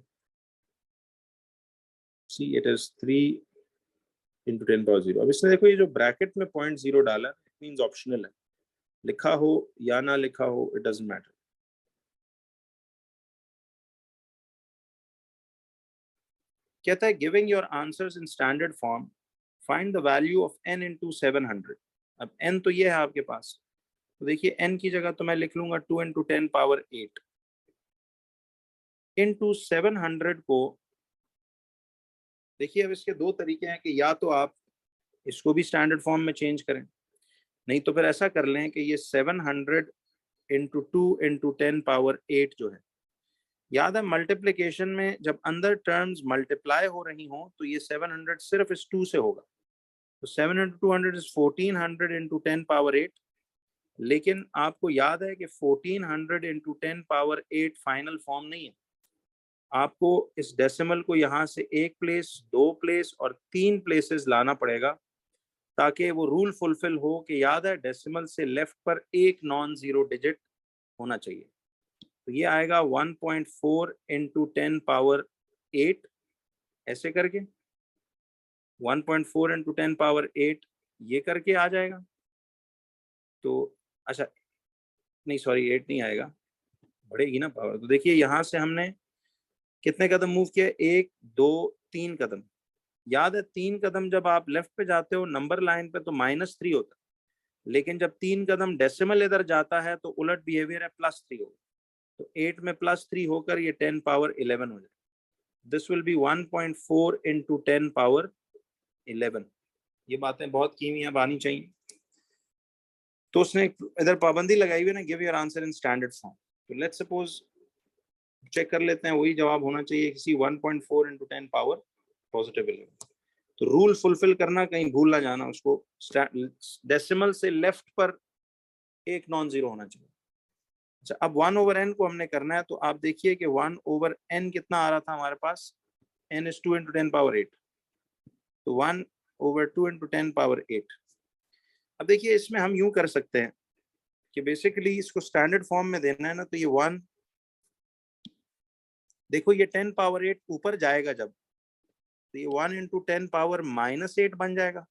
see it is 3 into 10 power 0। अब इसने देखो ये जो ब्रैकेट में 0.0 डाला, इट मीन्स ऑप्शनल है, लिखा हो या ना लिखा हो इट डजंट मैटर। कहता है giving your answers in standard form find the value of n into 700। अब n तो ये है आपके पास, तो देखिए n की जगह तो मैं लिख लूंगा 2 इंटू 10 पावर 8 इंटू 700 को। देखिए अब इसके दो तरीके हैं कि या तो आप इसको भी स्टैंडर्ड फॉर्म में चेंज करें, नहीं तो फिर ऐसा कर लें कि ये 700 इंटू 2 इंटू 10 पावर 8 जो है, याद है मल्टीप्लीकेशन में जब अंदर टर्म्स मल्टीप्लाई हो रही हो तो ये 700 सिर्फ इस 2 से होगा। तो 7 इंटू 200 इज 1400 इंटू 10 पावर 8 लेकिन आपको याद है कि 1400 इंटू 10 पावर 8 फाइनल फॉर्म नहीं है। आपको इस डेसिमल को यहाँ से 1 प्लेस, 2 प्लेस और 3 प्लेसेस लाना पड़ेगा ताकि वो रूल फुलफिल हो कि याद है डेसिमल से लेफ्ट पर एक नॉन जीरो डिजिट होना चाहिए। तो ये आएगा 1.4 इंटू 10 पावर 8 ऐसे करके 1.4 इंटू 10 पावर 8 ये करके आ जाएगा। तो अच्छा नहीं सॉरी 8 नहीं आएगा, बढ़ेगी ना पावर। तो देखिए यहाँ से हमने कितने कदम मूव किए, 1 2 3 कदम। याद है 3 कदम जब आप लेफ्ट पे जाते हो नंबर लाइन पे तो -3 होता है, लेकिन जब 3 कदम डेसिमल इधर जाता है तो उलट बिहेवियर है, +3 होगा। तो 8 में +3 होकर ये 10 पावर 11 हो जाए। This will be 1.4 into 10 power 11। ये बातें बहुत कीमी अब आनी चाहिए। तो उसने इधर पाबंदी लगाई हुई है ना, give your answer in standard form. तो लेट्स सपोज चेक कर लेते हैं, वही जवाब होना चाहिए किसी 1.4 इंटू 10 पावर पॉजिटिव 11। तो रूल फुलफिल करना, कहीं भूल ना जाना उसको, डेसिमल से लेफ्ट पर एक नॉन जीरो होना चाहिए। अच्छा अब 1/n को हमने करना है, तो आप देखिए कि 1/n कितना आ रहा था हमारे पास, n is 2 इंटू 10 पावर 8, तो 1/2 इंटू 10 पावर 8। अब देखिए इसमें हम यूं कर सकते हैं कि बेसिकली इसको स्टैंडर्ड फॉर्म में देना है ना, तो ये 1, देखो ये 10 पावर 8 ऊपर जाएगा जब, तो ये 1 इंटू 10 पावर -8 बन जाएगा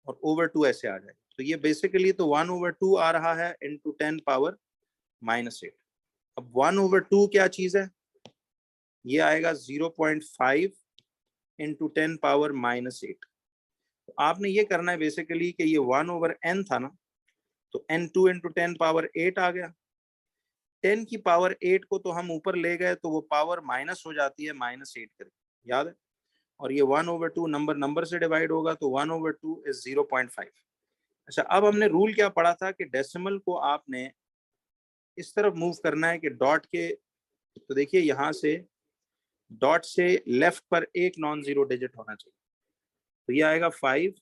और /2 ऐसे आ जाएगा। तो ये बेसिकली तो 1/2 आ रहा है इंटू 10 पावर -8। अब 1/2 क्या चीज है, ये आएगा 0.5 इंटू 10 पावर -8। तो आपने ये करना है बेसिकली कि ये 1/n था ना, तो n2 इंटू 10 पावर 8 आ गया। 10 की पावर 8 को तो हम ऊपर ले गए तो वो पावर माइनस हो जाती है -8 करके, याद है। और ये 1/2 नंबर से डिवाइड होगा, तो 1/2 इज 0.5। अच्छा अब हमने रूल क्या पढ़ा था कि डेसिमल को आपने इस तरफ मूव करना है कि डॉट के, तो देखिए यहाँ से डॉट से लेफ्ट पर एक नॉन जीरो डिजिट होना चाहिए। तो ये आएगा 5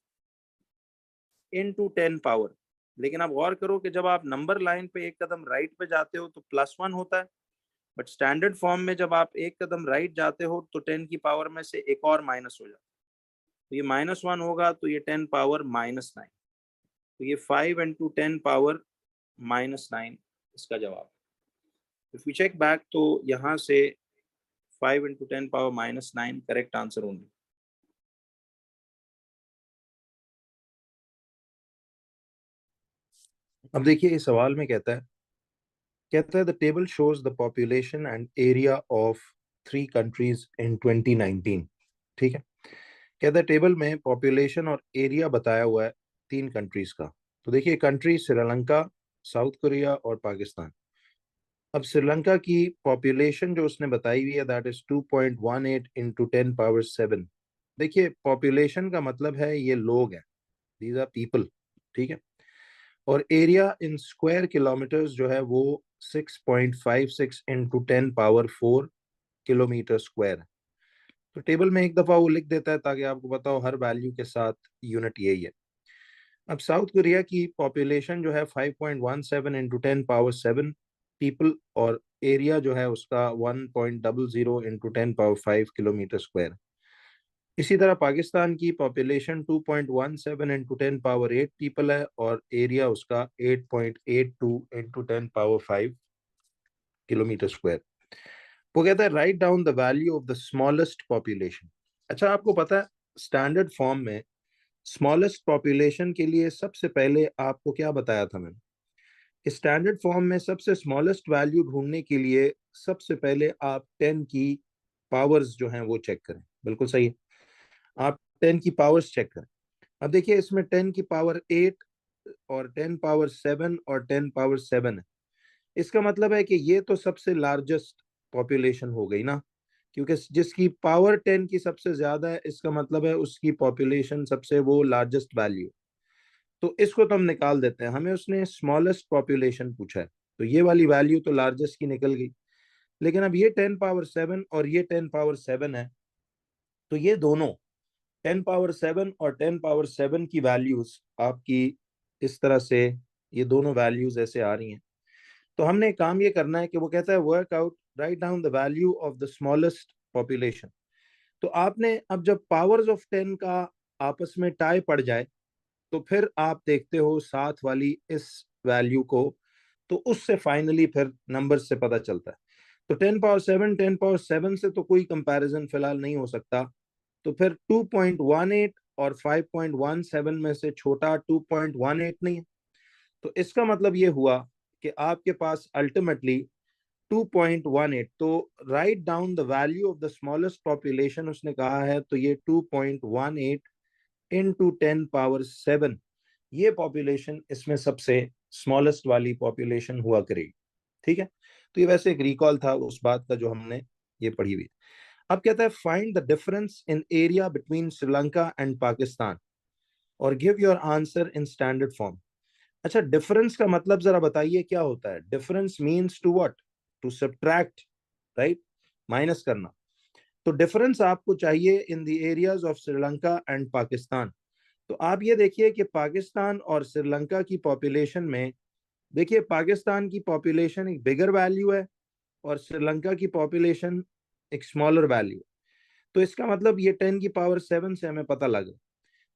इंटू 10 पावर। लेकिन आप गौर करो कि जब आप नंबर लाइन पे एक कदम राइट पे जाते हो तो +1 होता है, बट स्टैंडर्ड फॉर्म में जब आप एक कदम राइट जाते हो तो 10 की पावर में से एक और माइनस हो जाता है। तो ये -1 होगा, तो ये 10 पावर -9। तो ये 5 इंटू 10 पावर -9 इसका जवाब। इफ यू चेक बैक तो यहाँ से 5 into 10 power -9 correct answer only. अब देखिए इस सवाल में कहता है the table shows the population and area of 3 countries in 2019। ठीक है, कहता है टेबल में पॉपुलेशन और एरिया बताया हुआ है 3 कंट्रीज का। तो देखिए कंट्री श्रीलंका, साउथ कोरिया और पाकिस्तान। अब श्रीलंका की पॉपुलेशन जो उसने बताई हुई है दैट इज 2.18 इंटू 10 पावर 7। देखिए पॉपुलेशन का मतलब है ये लोग हैं, दीज आर पीपल। ठीक है, और एरिया इन स्क्वायर किलोमीटर्स जो है वो 6.56 इंटू 10 पावर 4 किलोमीटर स्क्वायर है। तो टेबल में एक दफा वो लिख देता है ताकि आपको पता हो हर वैल्यू के साथ यूनिट यही है। अब साउथ कोरिया की पॉपुलेशन जो है 5.17 इंटू 10 पावर 7 पीपल, और एरिया जो है उसका 1.00 इंटू 10 पावर 5 किलोमीटर स्क्वायर। इसी तरह पाकिस्तान की पॉपुलेशन 2.17 इंटू 10 पावर 8 पीपल है, और एरिया उसका 8.82 इंटू 10 पावर 5 किलोमीटर स्क्वायर। वो कहता है write down the value of the smallest population. अच्छा आपको पता है स्टैंडर्ड फॉर्म में स्मॉलेस्ट पॉपुलेशन के लिए सबसे पहले आपको क्या बताया था मैंने, स्टैंडर्ड फॉर्म में सबसे स्मॉलेस्ट वैल्यू ढूंढने के लिए सबसे पहले आप 10 की पावर्स जो हैं वो चेक करें। बिल्कुल सही है, आप 10 की पावर्स चेक करें। अब देखिए इसमें 10 की पावर 8 और 10 पावर 7 और 10 पावर 7 है। इसका मतलब है कि ये तो सबसे लार्जेस्ट पॉपुलेशन हो गई ना, क्योंकि जिसकी पावर 10 की सबसे ज्यादा है इसका मतलब है उसकी पॉपुलेशन सबसे वो लार्जेस्ट वैल्यू। तो इसको तो हम निकाल देते हैं, हमें उसने स्मॉलेस्ट पॉपुलेशन पूछा है, तो ये वाली वैल्यू तो लार्जेस्ट की निकल गई। लेकिन अब ये 10 पावर 7 और ये 10 पावर 7 है, तो ये दोनों 10 पावर 7 और 10 पावर 7 की वैल्यूज आपकी इस तरह से ये दोनों वैल्यूज ऐसे आ रही हैं। तो हमने काम ये करना है कि वो कहता है work out, write down the value of the smallest population. तो आपने अब जब पावर्स ऑफ 10 का आपस में टाई पड़ जाए तो फिर आप देखते हो साथ वाली इस वैल्यू को, तो उससे फाइनली फिर नंबर से पता चलता है। तो 10 पावर 7, 10 पावर 7 से तो कोई कंपैरिजन फिलहाल नहीं हो सकता। तो फिर 2.18 और 5.17 में से छोटा 2.18 नहीं है। तो इसका मतलब ये हुआ कि आपके पास अल्टीमेटली 2.18। तो write down the value of the smallest population उसने कहा है, तो ये 2.18 इंटू 10 पावर 7, ये पॉपुलेशन इसमें सबसे स्मॉलेस्ट वाली पॉपुलेशन हुआ करेगी। ठीक है, तो ये वैसे एक रिकॉल था उस बात का जो हमने ये पढ़ी हुई। अब कहता है find the difference in area between Sri Lanka and Pakistan और give your answer in standard form. अच्छा, डिफरेंस का मतलब जरा बताइए क्या होता है? Difference means to what? To subtract, right, minus करना। तो डिफरेंस आपको चाहिए in the areas of Sri Lanka and Pakistan. तो आप ये देखिए कि पाकिस्तान और श्रीलंका की पॉपुलेशन में, देखिए पाकिस्तान की पॉपुलेशन एक बिगर वैल्यू है और श्रीलंका की पॉपुलेशन एक स्मॉलर वैल्यू। तो इसका मतलब ये 10 की पावर 7 से हमें पता लगा।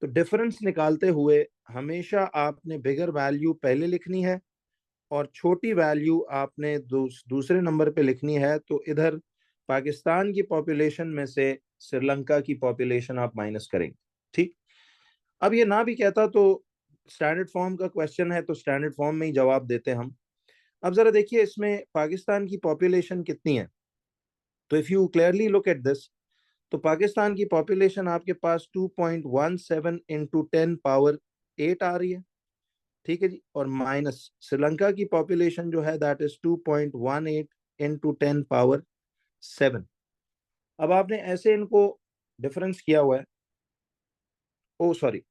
तो डिफरेंस निकालते हुए हमेशा आपने बिगर वैल्यू पहले लिखनी है और छोटी वैल्यू आपने दूसरे नंबर पे लिखनी है। तो इधर पाकिस्तान की पॉपुलेशन में से श्रीलंका की पॉपुलेशन आप माइनस करेंगे। ठीक, अब ये ना भी कहता तो स्टैंडर्ड फॉर्म का क्वेश्चन है तो स्टैंडर्ड फॉर्म में ही जवाब देते हम। अब जरा देखिए इसमें पाकिस्तान की पॉपुलेशन कितनी है। तो if you clearly look at this, तो पाकिस्तान की पॉपुलेशन आपके पास 2.17 इंटू 10 पावर 8 आ रही है। ठीक है जी, और माइनस श्रीलंका की पॉपुलेशन जो है दैट इज 2.18 इंटू 10 पावर 7। अब आपने ऐसे इनको डिफरेंस किया हुआ है। ओ सॉरी,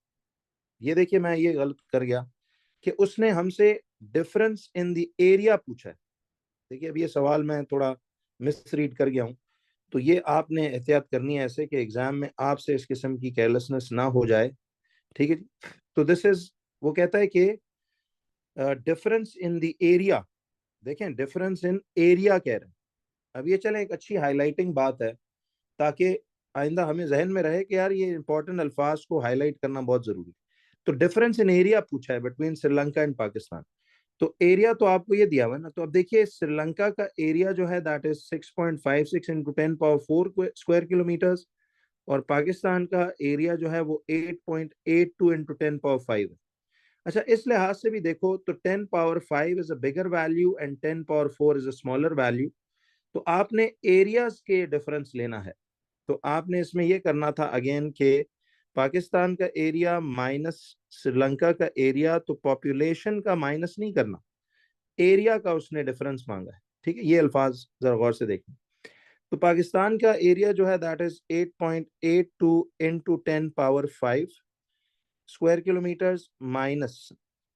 ये देखिए मैं ये गलत कर गया कि उसने हमसे डिफरेंस इन द एरिया पूछा है। देखिए अब ये सवाल मैं थोड़ा मिसरीड कर गया हूँ। तो ये आपने एहतियात करनी है ऐसे कि एग्जाम में आपसे इस किस्म की केयरलेसनेस ना हो जाए। ठीक है जी, तो दिस इज, वो कहता है कि डिफरेंस इन द एरिया, देखें डिफरेंस इन एरिया कह रहे हैं। अब ये चले एक अच्छी हाईलाइटिंग बात है ताकि आइंदा हमें जहन में रहे कि यार ये इंपॉर्टेंट अल्फाज को हाईलाइट करना बहुत जरूरी है। तो डिफरेंस इन एरिया पूछा है बिटवीन श्रीलंका एंड पाकिस्तान। तो एरिया तो आपको ये दिया हुआ है ना। तो अब देखिए श्रीलंका का एरिया जो है that is 6.56 into 10 power 4 square kilometres और पाकिस्तान का एरिया जो है वो 8.82 इंटू 10 पावर 5 है। अच्छा, इस लिहाज से भी देखो तो 10 power 5 is a bigger value and 10 power 4 is a smaller value. तो आपने एरियाज के डिफरेंस लेना है। तो आपने इसमें यह करना था अगेन के पाकिस्तान का एरिया माइनस श्रीलंका का एरिया, तो पॉपुलेशन का माइनस नहीं करना, एरिया का उसने डिफरेंस मांगा है। ठीक है, ये अल्फाज जरा गौर से देखें। तो पाकिस्तान का एरिया जो है that is 8.82 into 10 power 5 square kilometres minus,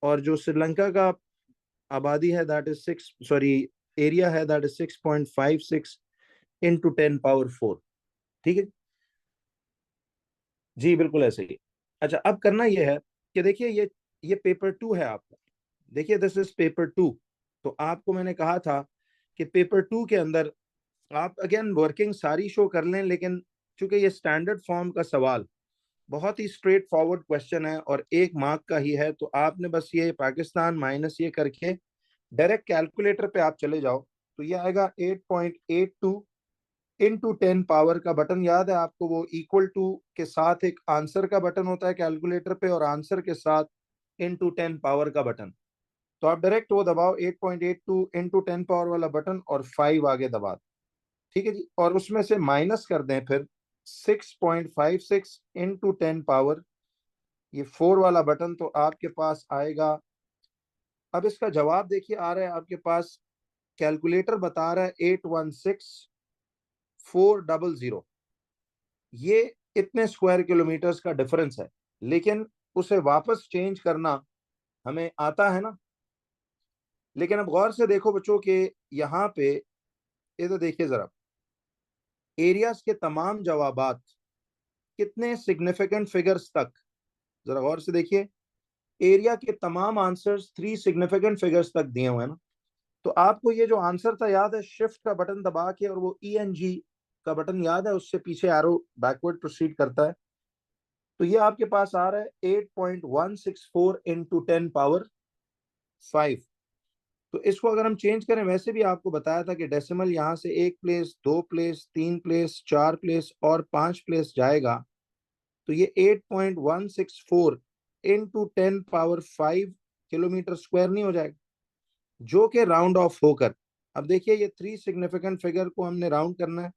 और जो श्रीलंका का आबादी है दैट इज 6, सॉरी एरिया है दैट इज 6.56 इंटू 10 पावर 4। ठीक है जी, बिल्कुल ऐसे ही। अच्छा, अब करना यह है कि देखिए ये पेपर 2 है आपका। देखिए दिस इज पेपर 2। तो आपको मैंने कहा था कि पेपर 2 के अंदर आप अगेन वर्किंग सारी शो कर लें, लेकिन चूंकि ये स्टैंडर्ड फॉर्म का सवाल बहुत ही स्ट्रेट फॉरवर्ड क्वेश्चन है और 1 मार्क का ही है, तो आपने बस ये पाकिस्तान माइनस ये करके डायरेक्ट कैलकुलेटर पे आप चले जाओ। तो ये आएगा 8.82 इंटू 10 पावर का बटन याद है आपको, वो इक्वल टू के साथ एक आंसर का बटन होता है कैलकुलेटर पे और आंसर के साथ इंटू 10 पावर का बटन। तो आप डायरेक्ट वो दबाओ 8.82 इंटू 10 पावर वाला बटन और 5 आगे दबा दो। ठीक है जी, और उसमें से माइनस कर दें फिर 6.56 इंटू 10 पावर, ये 4 वाला बटन, तो आपके पास आएगा। अब इसका जवाब देखिए आ रहा है आपके पास, कैलकुलेटर बता रहा है 816,400। ये इतने स्क्वायर किलोमीटर्स का डिफरेंस है, लेकिन उसे वापस चेंज करना हमें आता है ना। लेकिन अब गौर से देखो बच्चों के यहाँ पे, ये तो देखिए जरा एरियाज के तमाम जवाबात कितने सिग्निफिकेंट फिगर्स तक, जरा गौर से देखिए एरिया के तमाम आंसर्स 3 सिग्निफिकेंट फिगर्स तक दिए हुए हैं ना, तो आपको ये जो आंसर था याद है, शिफ्ट का बटन दबा के और वो ENG का बटन याद है, उससे पीछे एरो बैकवर्ड प्रोसीड करता है। तो ये आपके पास आ रहा है 8.164 इंटू 10 पावर 5। तो इसको अगर हम चेंज करें, वैसे भी आपको बताया था कि डेसिमल यहाँ से 1 प्लेस, 2 प्लेस, 3 प्लेस, 4 प्लेस और 5 प्लेस जाएगा, तो ये 8.164 इंटू 10 पावर 5 किलोमीटर स्क्वायर नहीं हो जाएगा, जो कि राउंड ऑफ होकर, अब देखिए ये 3 सिग्निफिकेंट फिगर को हमने राउंड करना है,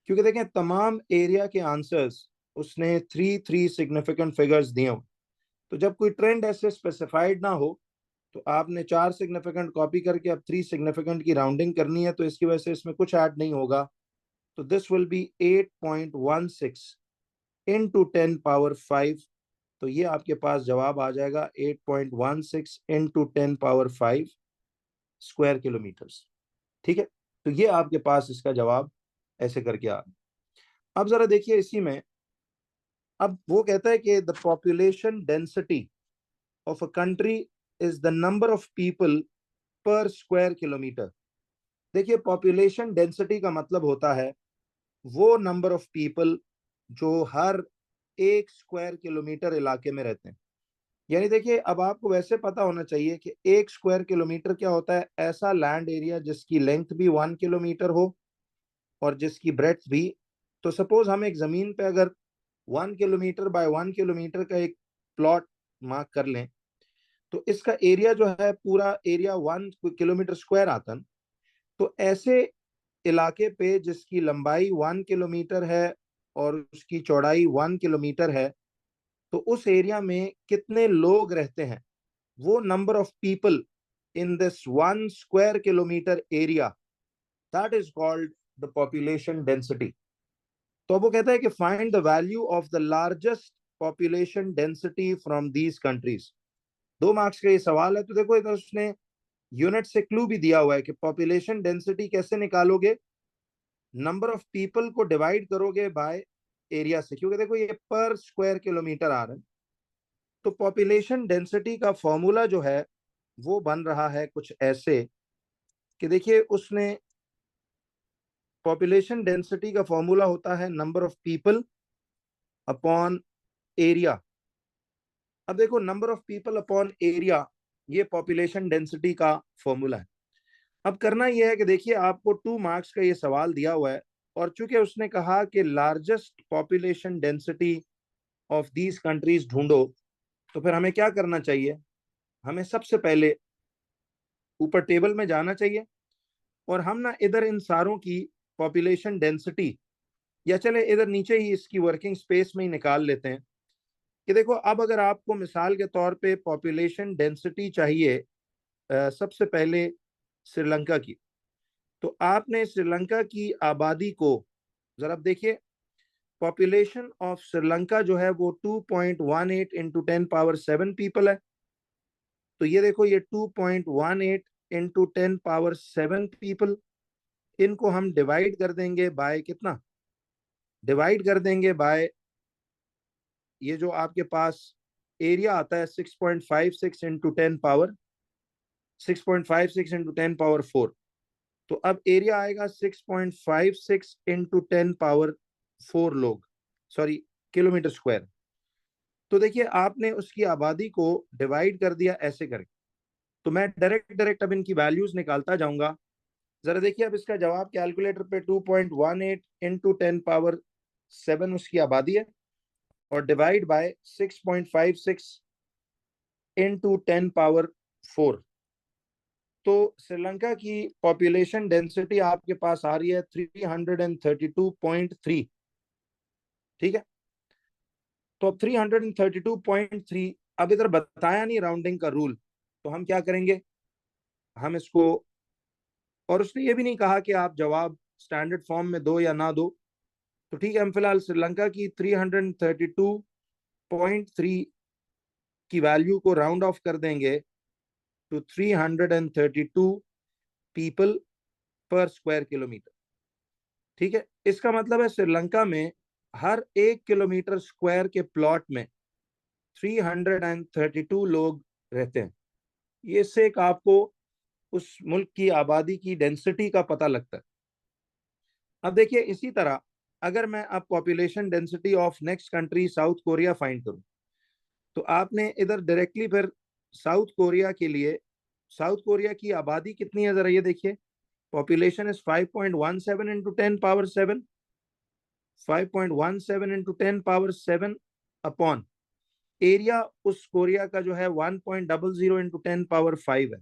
क्योंकि देखें तमाम एरिया के आंसर्स उसने 3 सिग्निफिकेंट फिगर्स दिए हो। तो जब कोई ट्रेंड ऐसे स्पेसिफाइड ना हो, तो आपने 4 सिग्निफिकेंट कॉपी करके अब 3 सिग्निफिकेंट की राउंडिंग करनी है, तो इसकी वजह से इसमें कुछ ऐड नहीं होगा। तो this will be 8.16 into 10 power 5। तो ये आपके पास जवाब आ जाएगा 8.16 इंटू 10 पावर 5 स्क्वायर किलोमीटर्स। ठीक है, तो ये आपके पास इसका जवाब ऐसे करके आ। अब जरा देखिए इसी में, अब वो कहता है कि the population density of a country is the number of people पर स्क्वायर किलोमीटर। देखिए पॉपुलेशन डेंसिटी का मतलब होता है वो नंबर ऑफ पीपल जो हर 1 स्क्वायर किलोमीटर इलाके में रहते हैं। यानी देखिए अब आपको वैसे पता होना चाहिए कि 1 स्क्वायर किलोमीटर क्या होता है, ऐसा लैंड एरिया जिसकी लेंथ भी 1 किलोमीटर हो और जिसकी ब्रेड्थ भी। तो सपोज हम एक जमीन पे अगर 1 किलोमीटर बाय 1 किलोमीटर का एक प्लॉट मार्क कर लें, तो इसका एरिया जो है पूरा एरिया 1 किलोमीटर स्क्वायर आता है। तो ऐसे इलाके पे जिसकी लंबाई 1 किलोमीटर है और उसकी चौड़ाई 1 किलोमीटर है, तो उस एरिया में कितने लोग रहते हैं, वो number of people in this 1 square kilometre area, that is called the population density. तो अब वो कहता है कि find the value of the largest population density from these countries. 2 marks का ये सवाल है। तो देखो इधर उसने यूनिट से क्लू भी दिया हुआ है कि पॉपुलेशन डेंसिटी कैसे निकालोगे, नंबर ऑफ पीपल को डिवाइड करोगे बाय एरिया से, क्योंकि देखो ये पर स्क्वायर किलोमीटर आ रहा है। तो पॉपुलेशन डेंसिटी का फॉर्मूला जो है वो बन रहा है कुछ ऐसे कि देखिए उसने पॉपुलेशन डेंसिटी का फॉर्मूला होता है number of people upon area. अब देखो number of people upon area, ये पॉपुलेशन डेंसिटी का फॉर्मूला है। अब करना यह है कि देखिए आपको 2 मार्क्स का ये सवाल दिया हुआ है, और चूंकि उसने कहा कि largest population density of these countries ढूंढो, तो फिर हमें क्या करना चाहिए, हमें सबसे पहले ऊपर टेबल में जाना चाहिए और हम ना इधर इन सारों की पॉपुलेशन डेंसिटी, या चले इधर नीचे ही इसकी वर्किंग स्पेस में ही निकाल लेते हैं कि देखो अब अगर आपको मिसाल के तौर पे पॉपुलेशन डेंसिटी चाहिए सबसे पहले श्रीलंका की, तो आपने श्रीलंका की आबादी को जरा देखिए, पॉपुलेशन ऑफ श्रीलंका जो है वो 2.18 इंटू 10 पावर 7 पीपल है। तो ये देखो ये 2.18 इंटू 10 पावर 7 पीपल, इनको हम डिवाइड कर देंगे बाय कितना, डिवाइड कर देंगे बाय ये जो आपके पास एरिया आता है 6.56 इंटू 10 पावर 6.56 इंटू 10 पावर 4। तो अब एरिया आएगा 6.56 इंटू 10 पावर 4 लोग, सॉरी किलोमीटर स्क्वायर। तो देखिए आपने उसकी आबादी को डिवाइड कर दिया ऐसे करके। तो मैं डायरेक्ट डायरेक्ट अब इनकी वैल्यूज निकालता जाऊंगा। जरा देखिए अब इसका जवाब कैलकुलेटर पे 2.18 इंटू 10 पावर 7 उसकी आबादी है और डिवाइड बाय 6.56 इंटू 10 पावर 4। तो श्रीलंका की पॉपुलेशन डेंसिटी आपके पास आ रही है 332.3। ठीक है, तो अब 332.3, अब इधर बताया नहीं राउंडिंग का रूल, तो हम क्या करेंगे, हम इसको, और उसने ये भी नहीं कहा कि आप जवाब स्टैंडर्ड फॉर्म में दो या ना दो। तो ठीक है, हम फिलहाल श्रीलंका की 332.3 की वैल्यू को राउंड ऑफ कर देंगे टू 332 पीपल पर स्क्वायर किलोमीटर। ठीक है, इसका मतलब है श्रीलंका में हर 1 किलोमीटर स्क्वायर के प्लॉट में 332 लोग रहते हैं। ये इससे एक आपको उस मुल्क की आबादी की डेंसिटी का पता लगता है। अब देखिए इसी तरह अगर मैं अब population density of next country south Korea find करूं, तो आपने इधर डायरेक्टली फिर साउथ कोरिया के लिए, साउथ कोरिया की आबादी कितनी है जरा ये देखिए। Population is 5.17 into 10 power 7, 5.17 into 10 power 7 upon area उस कोरिया का जो है 1.00 इंटू 10 पावर 5 है।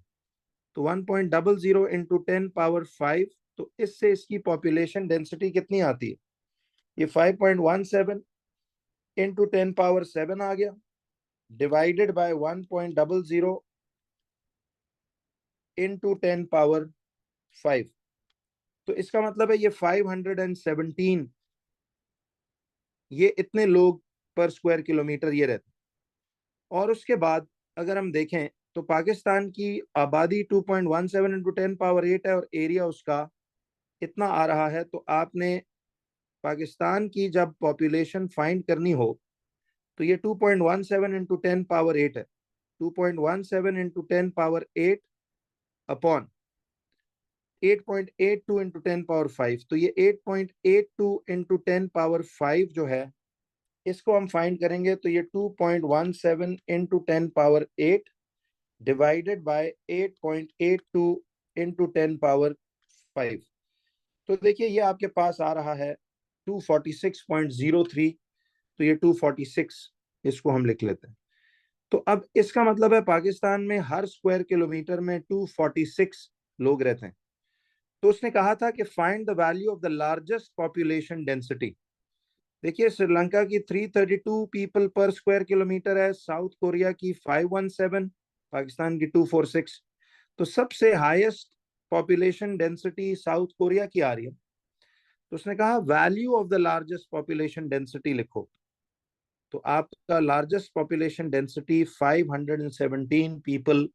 तो 1.00 इंटू 10 पावर 5, तो इससे इसकी पॉपुलेशन डेंसिटी कितनी आती है? ये 5.17 इंटू 10 पावर 7 आ गया, डिवाइडेड बाय 1.00 इंटू 10 पावर 5। तो इसका मतलब है ये 517, ये इतने लोग पर स्क्वायर किलोमीटर ये रहते। और उसके बाद अगर हम देखें तो पाकिस्तान की आबादी 2.17 इंटू 10 पावर 8 है और एरिया उसका इतना आ रहा है। तो आपने पाकिस्तान की जब पॉपुलेशन फाइंड करनी हो तो ये 2.17 इंटू 10 पावर 8 है, 2.17 into 10 power 8 upon 8.82 into 10 power 5। तो ये 8.82 इंटू 10 पावर 5 जो है इसको हम फाइंड करेंगे, तो ये 2.17 into 10 power 8 divided by 8.82 into 10 power 5। तो देखिए ये आपके पास आ रहा है 246.03। तो ये 246 इसको हम लिख लेते हैं। तो अब इसका मतलब है पाकिस्तान में हर स्क्वायर किलोमीटर में 246 लोग रहते हैं। तो उसने कहा था कि find the value of the largest population density. देखिए श्रीलंका की 332 पीपल पर स्क्वायर किलोमीटर है, साउथ कोरिया की 517, पाकिस्तान की 246। तो सबसे highest population density south Korea की आ रही है। तो उसने कहा value of the largest population density लिखो। तो आपका लार्जेस्ट पॉपुलेशन डेंसिटी 517 पीपल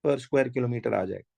पर स्क्वायर किलोमीटर आ जाएगा।